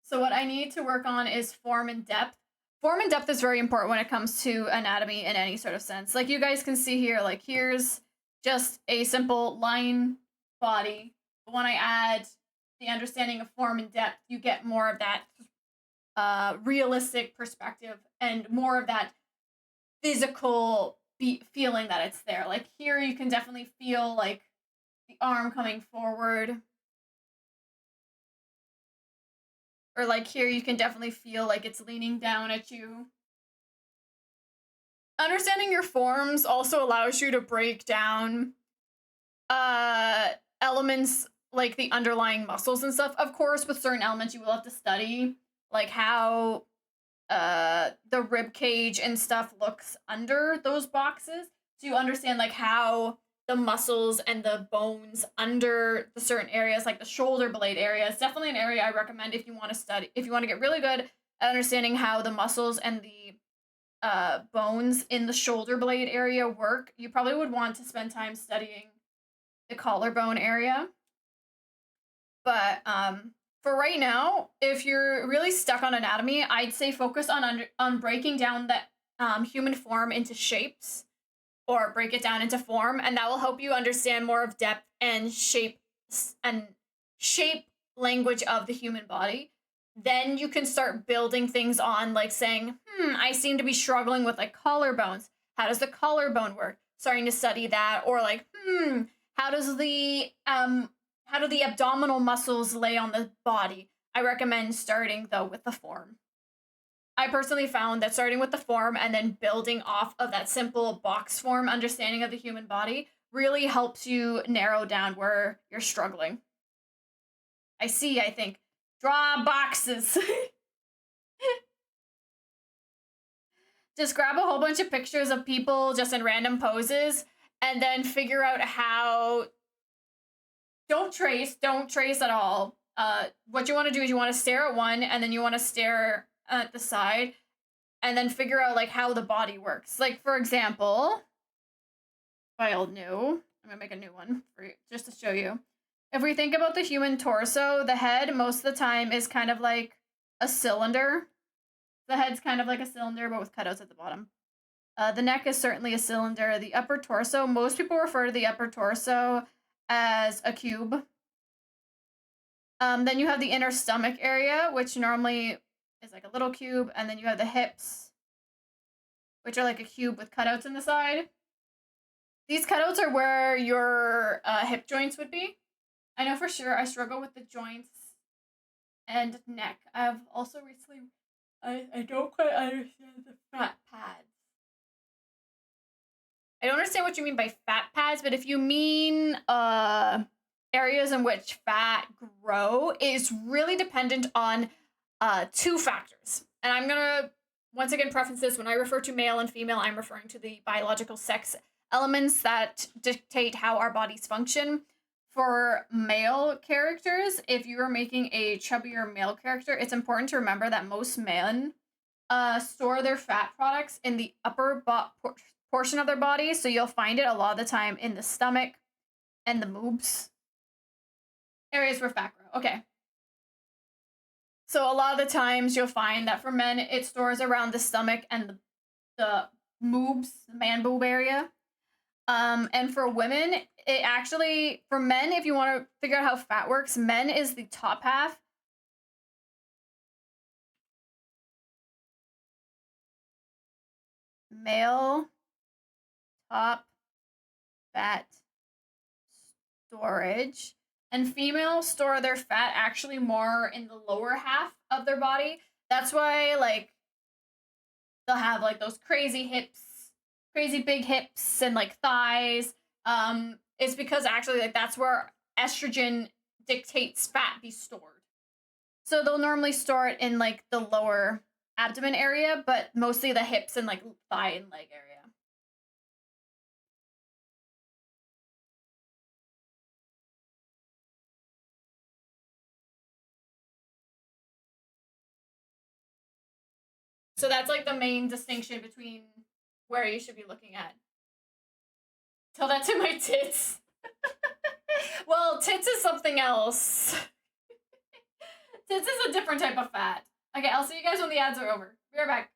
So what I need to work on is form and depth. Form and depth is very important when it comes to anatomy in any sort of sense. Like you guys can see here, like here's just a simple line body. But when I add the understanding of form and depth, you get more of that realistic perspective and more of that physical feeling that it's there. Like here you can definitely feel like the arm coming forward. Or like here you can definitely feel like it's leaning down at you. Understanding your forms also allows you to break down elements like the underlying muscles and stuff. Of course, with certain elements you will have to study, like how the rib cage and stuff looks under those boxes. So you understand like how the muscles and the bones under the certain areas, like the shoulder blade area, is definitely an area I recommend if you want to study, if you want to get really good at understanding how the muscles and the bones in the shoulder blade area work. You probably would want to spend time studying the collarbone area. But for right now, if you're really stuck on anatomy, I'd say focus on breaking down the human form into shapes, or break it down into form, and that will help you understand more of depth and shape language of the human body. Then you can start building things on, like saying, I seem to be struggling with like collarbones. How does the collarbone work? Starting to study that, or like, how do the abdominal muscles lay on the body? I recommend starting though with the form. I personally found that starting with the form and then building off of that simple box form understanding of the human body really helps you narrow down where you're struggling. I think. Draw boxes. Just grab a whole bunch of pictures of people just in random poses and then figure out how. Don't trace at all. What you want to do is you want to stare at one and then you want to stare at the side and then figure out like how the body works. Like for example, file new. I'm gonna make a new one for you just to show you. If we think about the human torso, the head most of the time is kind of like a cylinder. The head's kind of like a cylinder, but with cutouts at the bottom. The neck is certainly a cylinder. The upper torso, most people refer to the upper torso as a cube. Then you have the inner stomach area, which normally is like a little cube, and then you have the hips, which are like a cube with cutouts in the side. These cutouts are where your hip joints would be. I know for sure I struggle with the joints and neck. I've also recently, I don't quite understand the fat pads. I don't understand what you mean by fat pads, but if you mean areas in which fat grow, is really dependent on two factors. And I'm gonna once again preface this: when I refer to male and female, I'm referring to the biological sex elements that dictate how our bodies function. For male characters, if you are making a chubbier male character, it's important to remember that most men store their fat products in the upper portion of their body, so you'll find it a lot of the time in the stomach and the moobs. Areas where fat grow. Okay. So a lot of the times you'll find that for men, it stores around the stomach and the moobs, the man boob area. And for women, it actually, for men, if you want to figure out how fat works, men is the top half. Male top fat storage. And female store their fat actually more in the lower half of their body. That's why, like, they'll have, like, those crazy hips, crazy big hips and, like, thighs. It's because actually, like, that's where estrogen dictates fat be stored. So they'll normally store it in, like, the lower abdomen area, but mostly the hips and, like, thigh and leg area. So that's, like, the main distinction between where you should be looking at. Tell that to my tits. Well, tits is something else. Tits is a different type of fat. Okay, I'll see you guys when the ads are over. Be right back.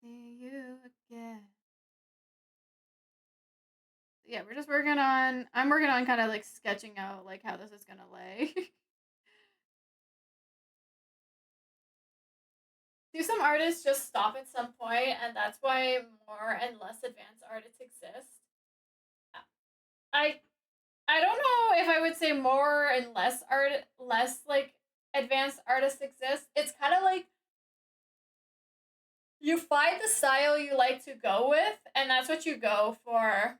See you again. Yeah, we're just working on. I'm working on kind of like sketching out like how this is gonna lay. Do some artists just stop at some point, and that's why more and less advanced artists exist? I I don't know if I would say more and less like advanced artists exist. It's kind of like you find the style you like to go with, and that's what you go for.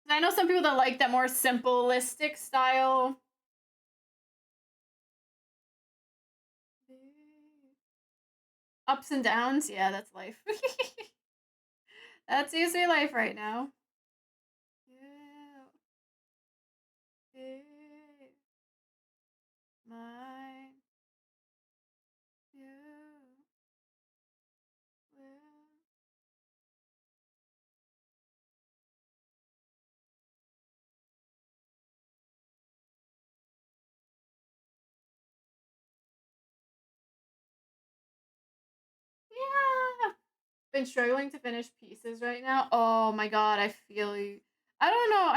I know some people that like that more simplistic style. Ups and downs, yeah, that's life. That's easy life right now. You, mine, you, will. Yeah. Been struggling to finish pieces right now. Oh my god, I feel you. I don't know.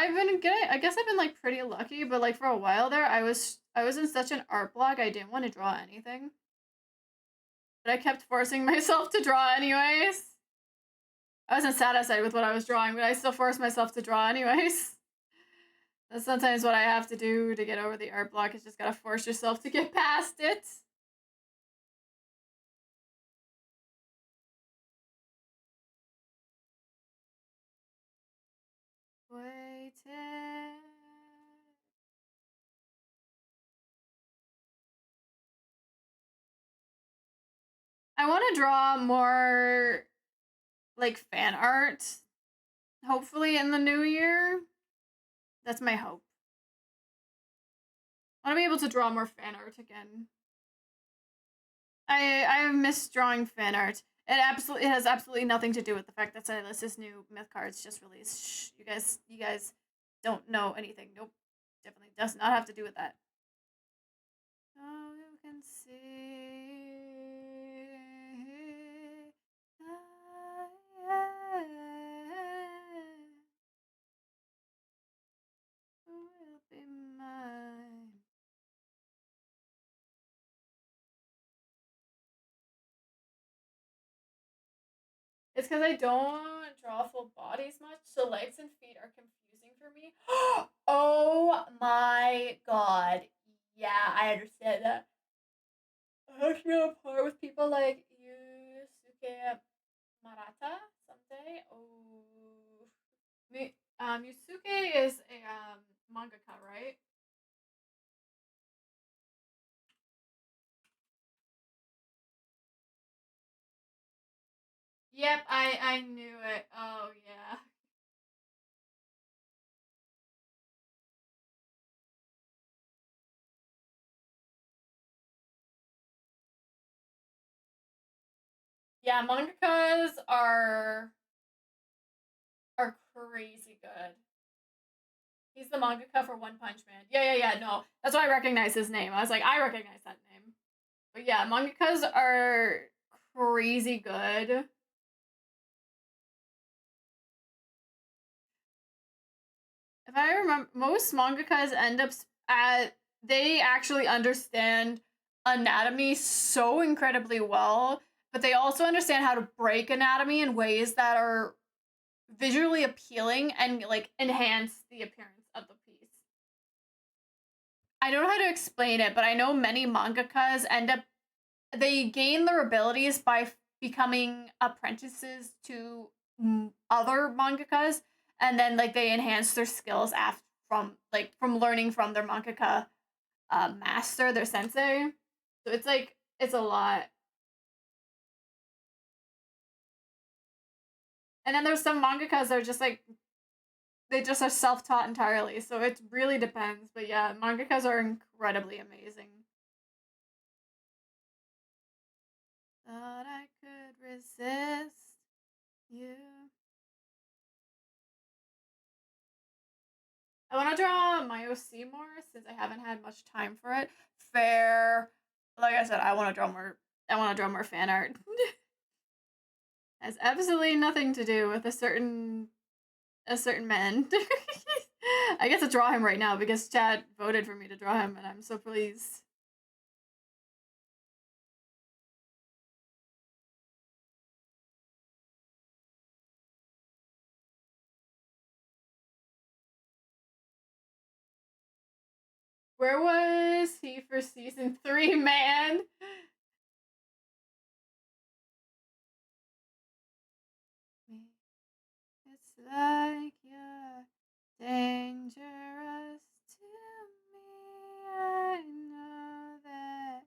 I guess I've been like pretty lucky, but like for a while there I was in such an art block I didn't want to draw anything. But I kept forcing myself to draw anyways. I wasn't satisfied with what I was drawing, but I still forced myself to draw anyways. That's sometimes what I have to do to get over the art block is just gotta force yourself to get past it. Waiting. I want to draw more like fan art, hopefully in the new year. That's my hope. I want to be able to draw more fan art again. I miss drawing fan art. It has absolutely nothing to do with the fact that Silas's new myth cards just released. Shh, you guys don't know anything. Nope, definitely does not have to do with that. Oh, you can see. Who will be mine? It's because I don't draw full bodies much, so legs and feet are confusing for me. Oh my god. Yeah, I understand that. I have to be on par with people like Yusuke Marata someday. Oh. Yusuke is a mangaka, right? Yep, I knew it. Oh yeah. Yeah, mangakas are crazy good. He's the mangaka for One Punch Man. Yeah. No, that's why I recognize his name. I was like, I recognize that name. But yeah, mangakas are crazy good. If I remember, most mangakas end up at they actually understand anatomy so incredibly well, but they also understand how to break anatomy in ways that are visually appealing and like enhance the appearance of the piece. I don't know how to explain it, but I know many mangakas end up they gain their abilities by becoming apprentices to other mangakas, and then like they enhance their skills after from learning from their mangaka master, their sensei. So it's like it's a lot. And then there's some mangakas that are just like they just are self-taught entirely. So it really depends. But yeah, mangakas are incredibly amazing. Thought I could resist you. I want to draw my OC more since I haven't had much time for it. Fair. Like I said, I want to draw more. I want to draw more fan art. Has absolutely nothing to do with a certain man. I get to draw him right now because Chad voted for me to draw him, and I'm so pleased. Where was he for season 3, man? It's like you're dangerous to me. I know that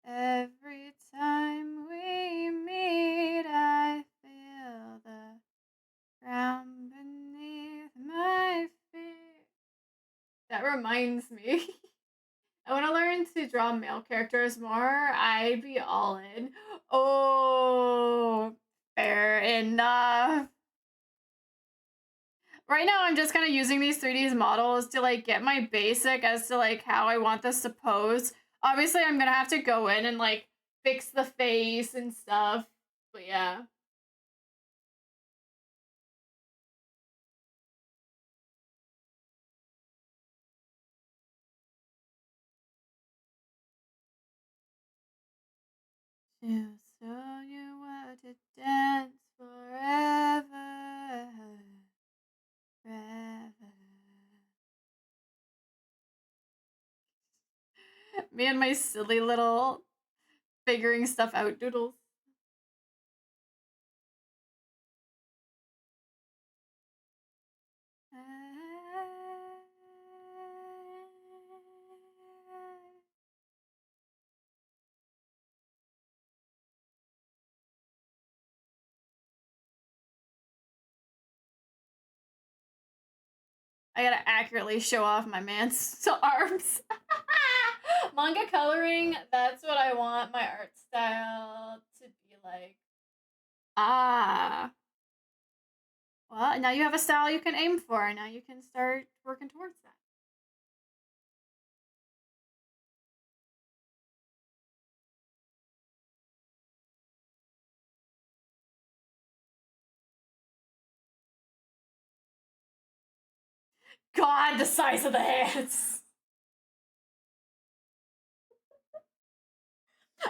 every time we meet, I feel the ground beneath my feet. That reminds me. I want to learn to draw male characters more. I'd be all in. Oh, fair enough. Right now, I'm just kind of using these 3D models to like get my basic as to like how I want this to pose. Obviously, I'm gonna have to go in and like fix the face and stuff. But yeah. To show you what to dance forever. Forever. Me and my silly little figuring stuff out doodles. I gotta accurately show off my man's arms. Manga coloring, that's what I want my art style to be like. Ah. Well, now you have a style you can aim for, and now you can start working towards that. God, the size of the hands!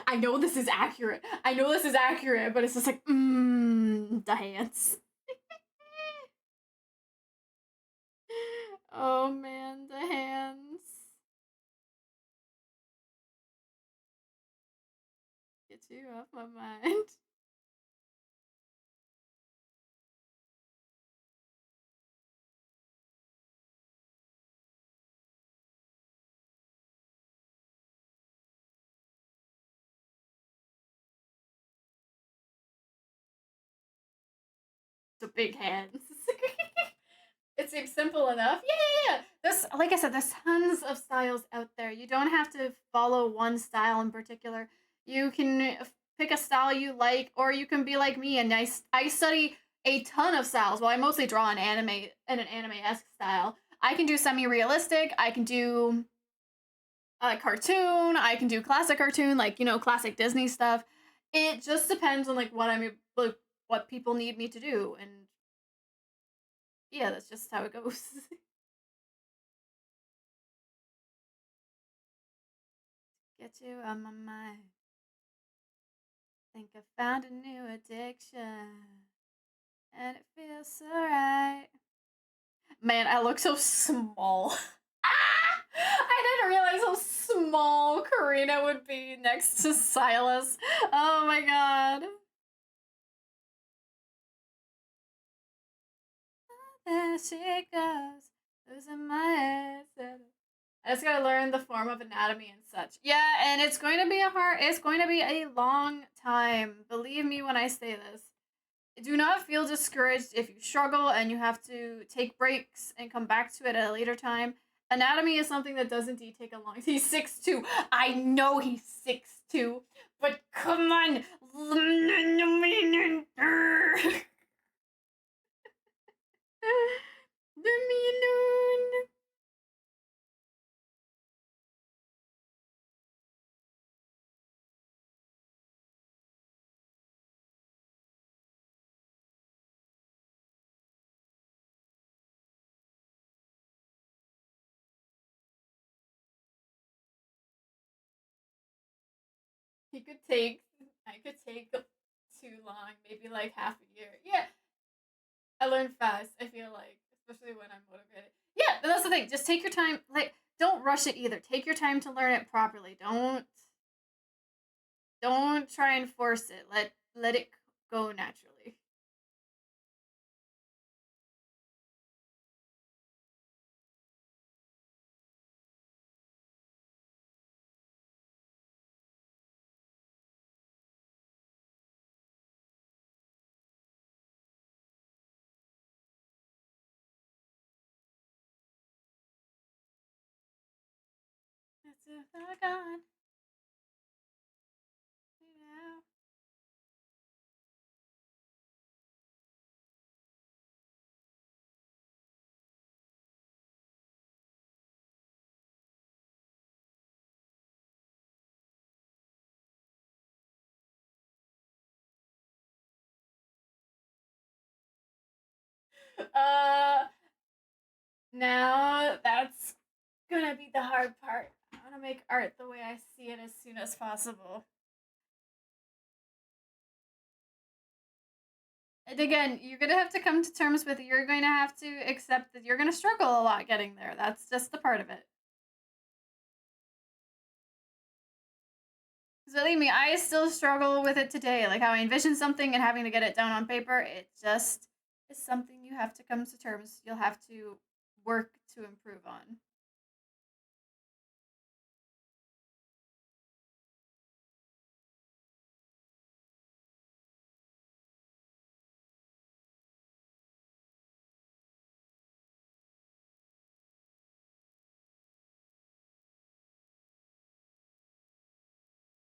I know this is accurate. I know this is accurate, but it's just like, the hands. Oh man, the hands. Get you off my mind. The big hands. It seems simple enough. Yeah. There's, like I said, there's tons of styles out there. You don't have to follow one style in particular. You can pick a style you like, or you can be like me and I study a ton of styles. Well, I mostly draw in an anime-esque style. I can do semi-realistic. I can do a cartoon. I can do classic cartoon, like classic Disney stuff. It just depends on like what people need me to do, and yeah, that's just how it goes. Get you on my mind. Think I found a new addiction, and it feels so right. Man, I look so small. I didn't realize how small Karina would be next to Silas. Oh my god. There she goes, losing my head. I just gotta learn the form of anatomy and such. Yeah, and it's going to be it's going to be a long time. Believe me when I say this. Do not feel discouraged if you struggle and you have to take breaks and come back to it at a later time. Anatomy is something that does indeed take a long. He's 6'2". I know he's 6'2", but come on. I could take too long, maybe like half a year. Yeah, I learn fast. I feel like, especially when I'm motivated. Yeah, but that's the thing. Just take your time. Like, don't rush it either. Take your time to learn it properly. Don't try and force it. Let it go naturally. That's if I got you now. Now that's gonna be the hard part. I wanna make art the way I see it as soon as possible. And again, you're gonna have to come to terms with you're going to have to accept that you're gonna struggle a lot getting there. That's just the part of it. Because believe me, I still struggle with it today. Like how I envision something and having to get it down on paper, it just is something you have to come to terms. You'll have to work to improve on.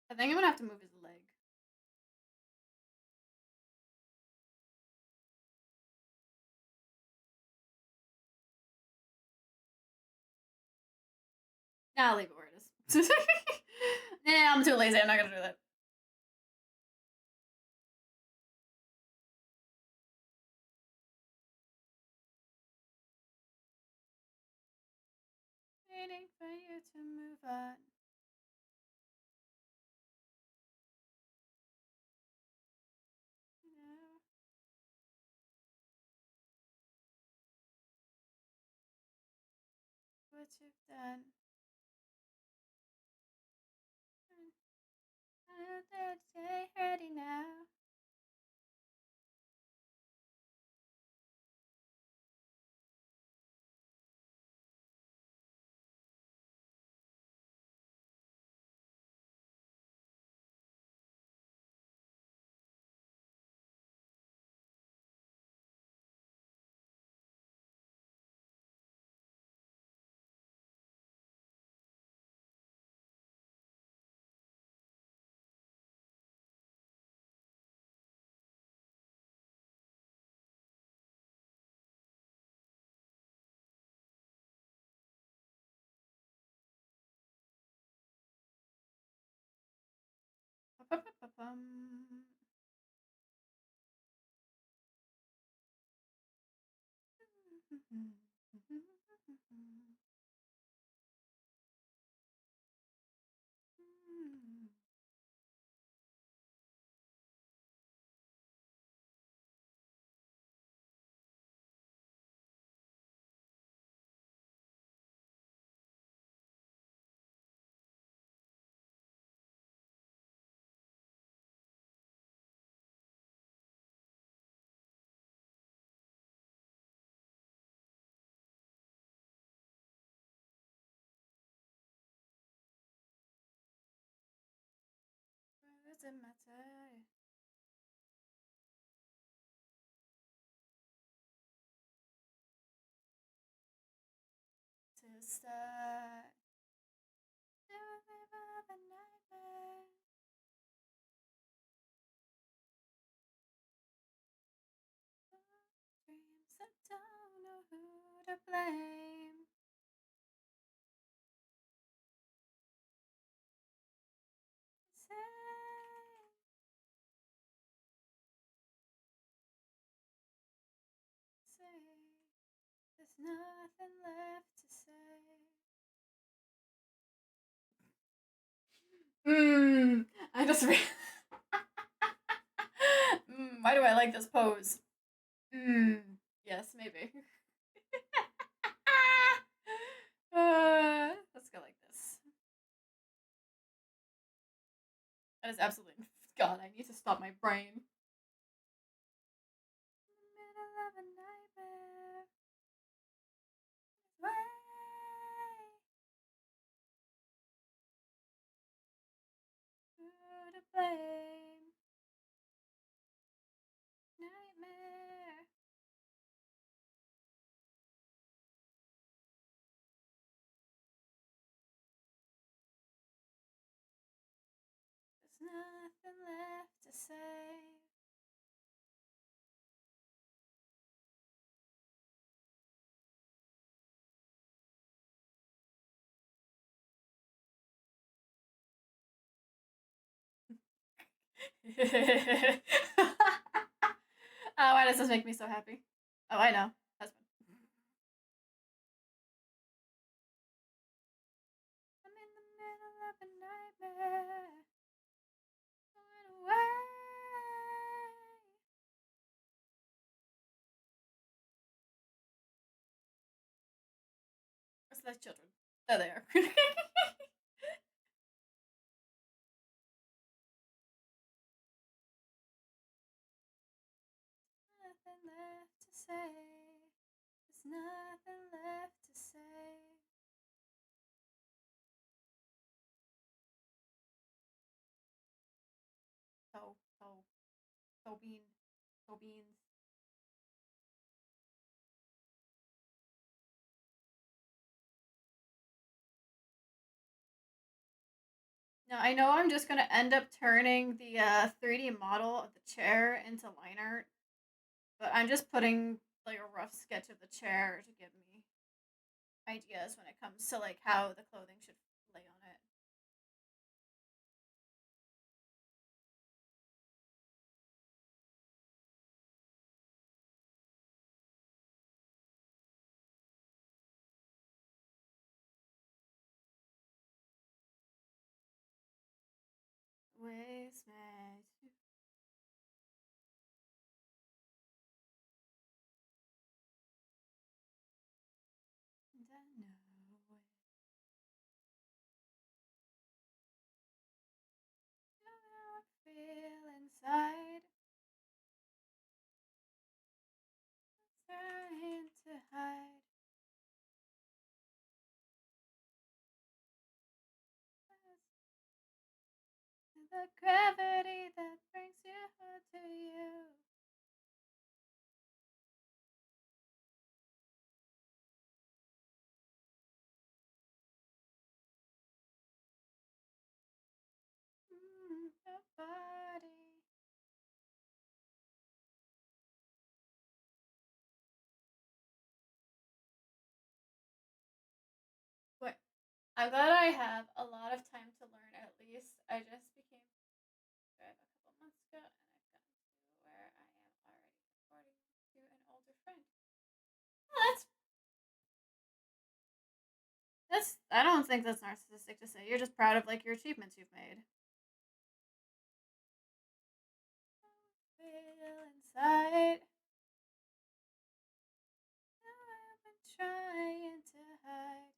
I think I'm gonna have to move his leg. Nah, I'll leave it where it is. Nah, I'm too lazy. I'm not gonna do that. Waiting for you to move on. You know what you've done. I'm ready now. Ba-ba-ba-bum. What does it matter? To start. To live up a nightmare. Dreams that don't know who to blame. Say, there's nothing left to say. I just why do I like this pose? Yes, maybe. Let's go like this. That is absolutely God. I need to stop my brain. Middle of a nightmare. Way. Who to blame? Nightmare. There's nothing left to say. Oh, why does this make me so happy? Oh, I know. Husband. I'm in the middle of a nightmare. Going away. Where's the children? There they are. Nothing left to say. There's nothing left to say. Toe beans. Now, I know I'm just gonna end up turning the 3D model of the chair into line art, but I'm just putting like a rough sketch of the chair to give me ideas when it comes to like how the clothing should lay on it. Waste my and I know it. Know how I feel inside. Trying to hide. The gravity that brings you to you. Your body. What? I'm glad I have a lot of time to learn at least. I just became Drive a couple months ago and I've gotten to where I am already reporting to an older friend. Oh, that's I don't think that's narcissistic to say. You're just proud of like your achievements you've made. Feel inside. Now I've been trying to hide.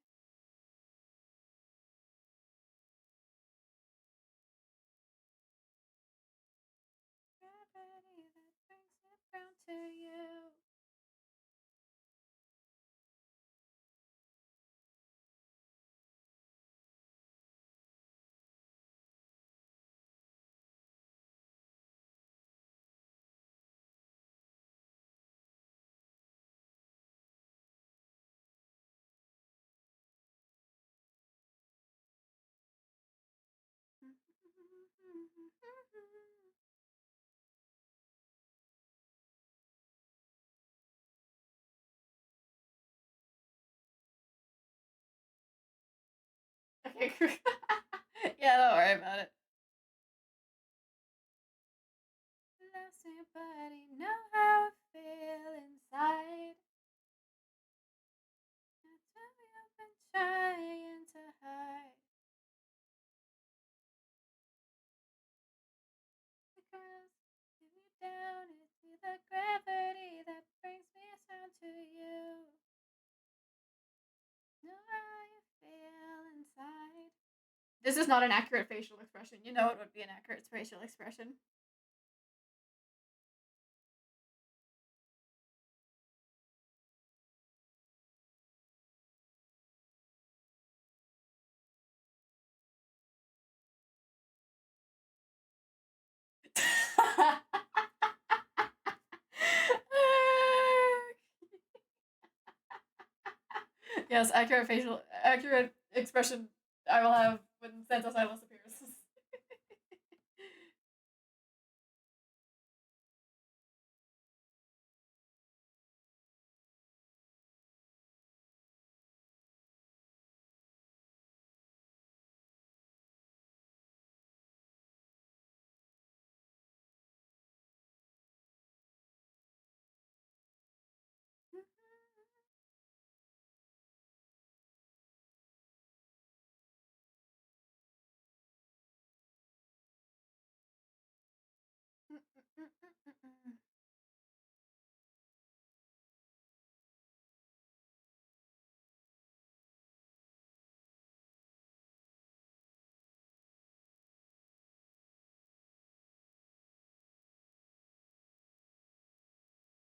Gravity that brings it round to you. Okay, yeah, don't worry about it. Lost your body, know how I feel inside. I've been trying to hide. down into the gravity that brings me down to you. Know how you feel inside. This is not an accurate facial expression. You know it would be an accurate facial expression. Yes, accurate expression I will have when Santa Silas appears.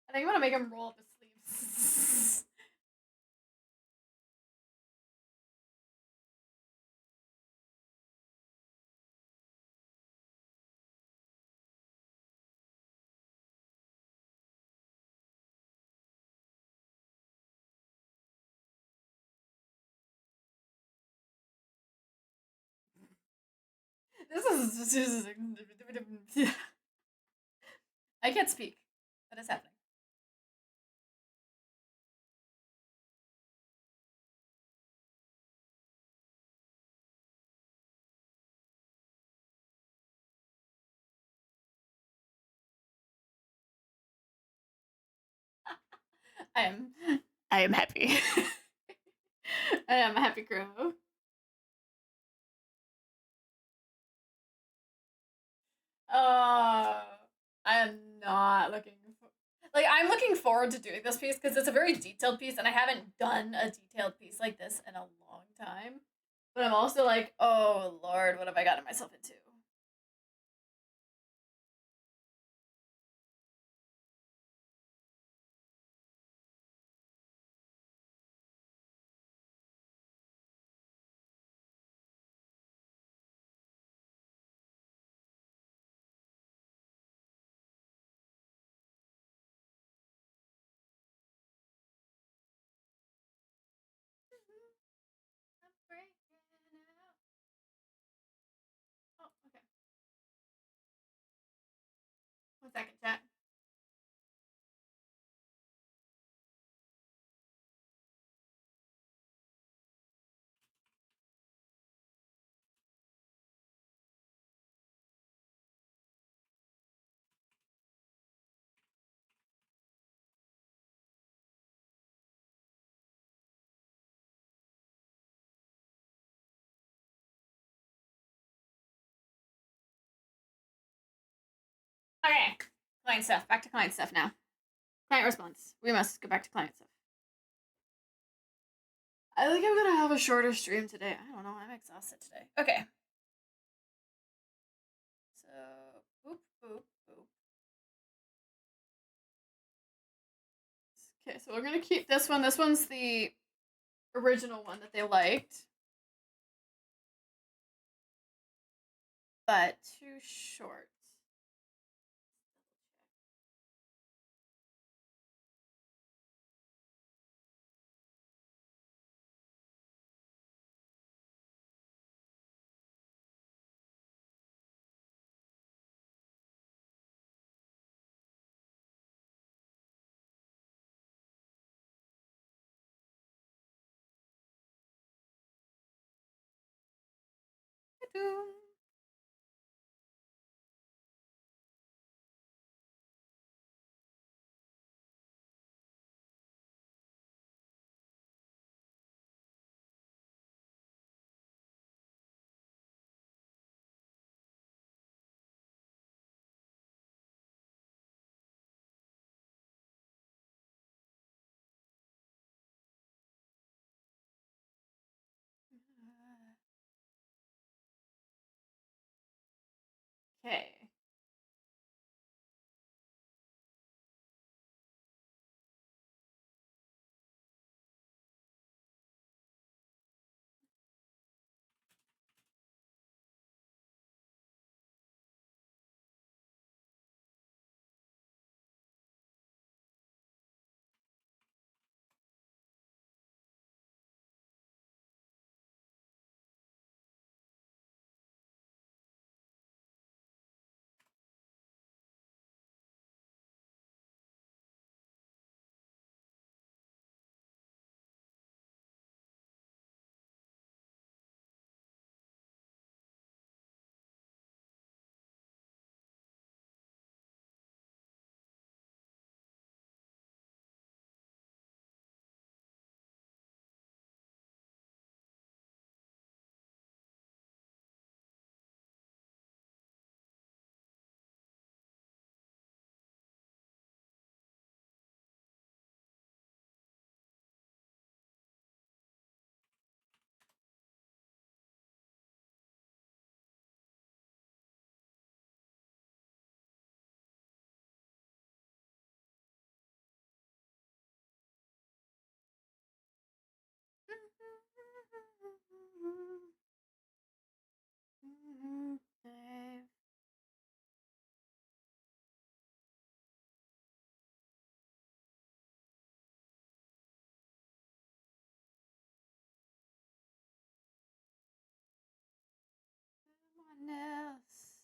I think I'm gonna make him roll up his sleeves. This is I can't speak. What is happening? I am I am happy. I am a happy crow. I am not looking for, like, I'm looking forward to doing this piece because it's a very detailed piece and I haven't done a detailed piece like this in a long time. But I'm also like, oh lord, what have I gotten myself into? I'm breaking out. Oh, okay. 1 second, chat. Okay. Client stuff. Back to client stuff now. Client response. We must go back to client stuff. I think I'm gonna have a shorter stream today. I don't know. I'm exhausted today. Okay. So, boop, boop, boop. Okay, so we're gonna keep this one. This one's the original one that they liked, but too short. Okay. Dave. Someone else.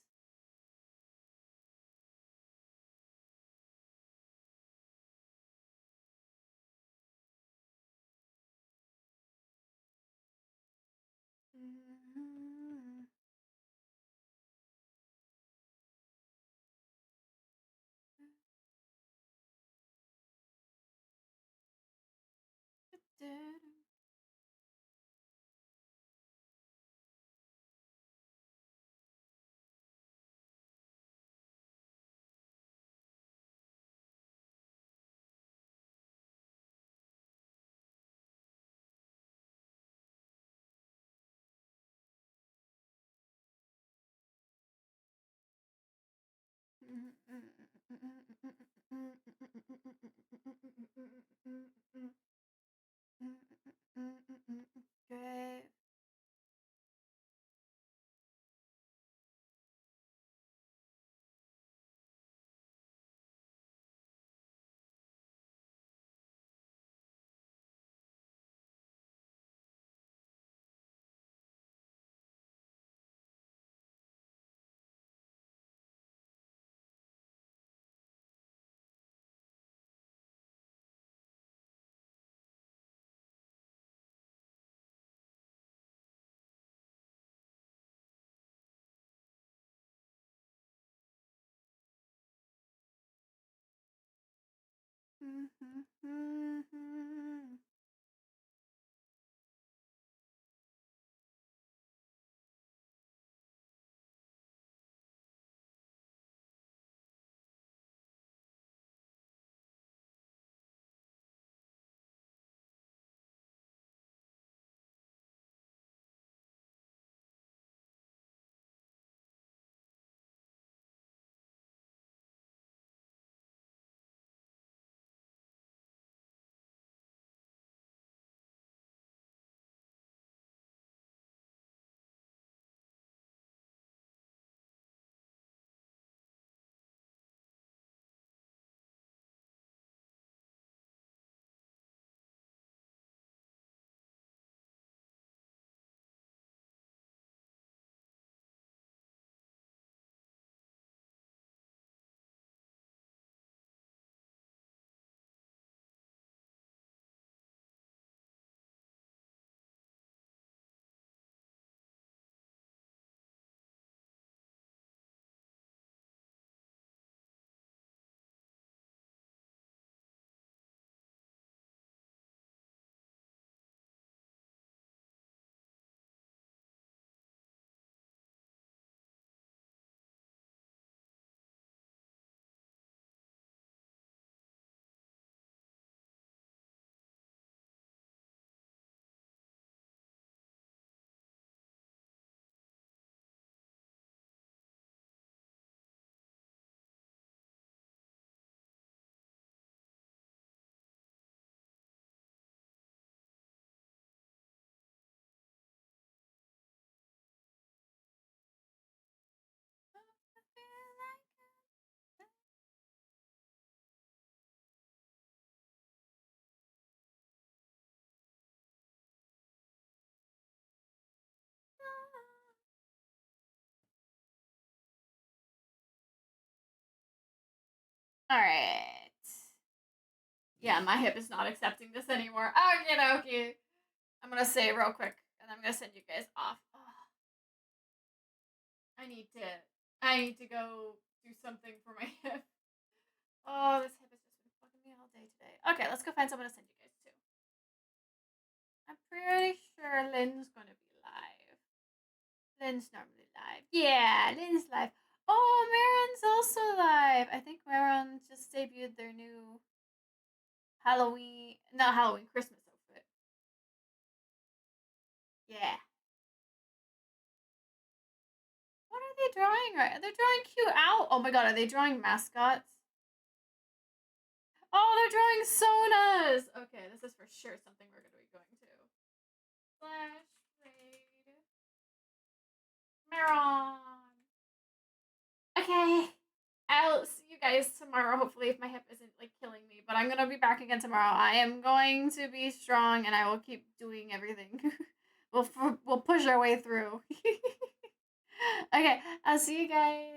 Dave. Alright. Yeah, my hip is not accepting this anymore. Okay. I'm gonna say real quick, and I'm gonna send you guys off. Oh, I need to go do something for my hip. Oh, this hip has just been fucking me all day today. Okay, let's go find someone to send you guys to. I'm pretty sure Lynn's gonna be live. Lynn's normally live. Yeah, Lynn's live. Oh, Maron's also live. I think Maron just debuted their new Christmas outfit. Yeah. What are they drawing right? They're drawing cute owl. Oh my god, are they drawing mascots? Oh, they're drawing sonas. Okay, this is for sure something we're gonna be going to. Slash raid Maron. Okay. I'll see you guys tomorrow, hopefully, if my hip isn't like killing me. But I'm gonna be back again tomorrow. I am going to be strong, and I will keep doing everything. we'll push our way through. Okay, I'll see you guys.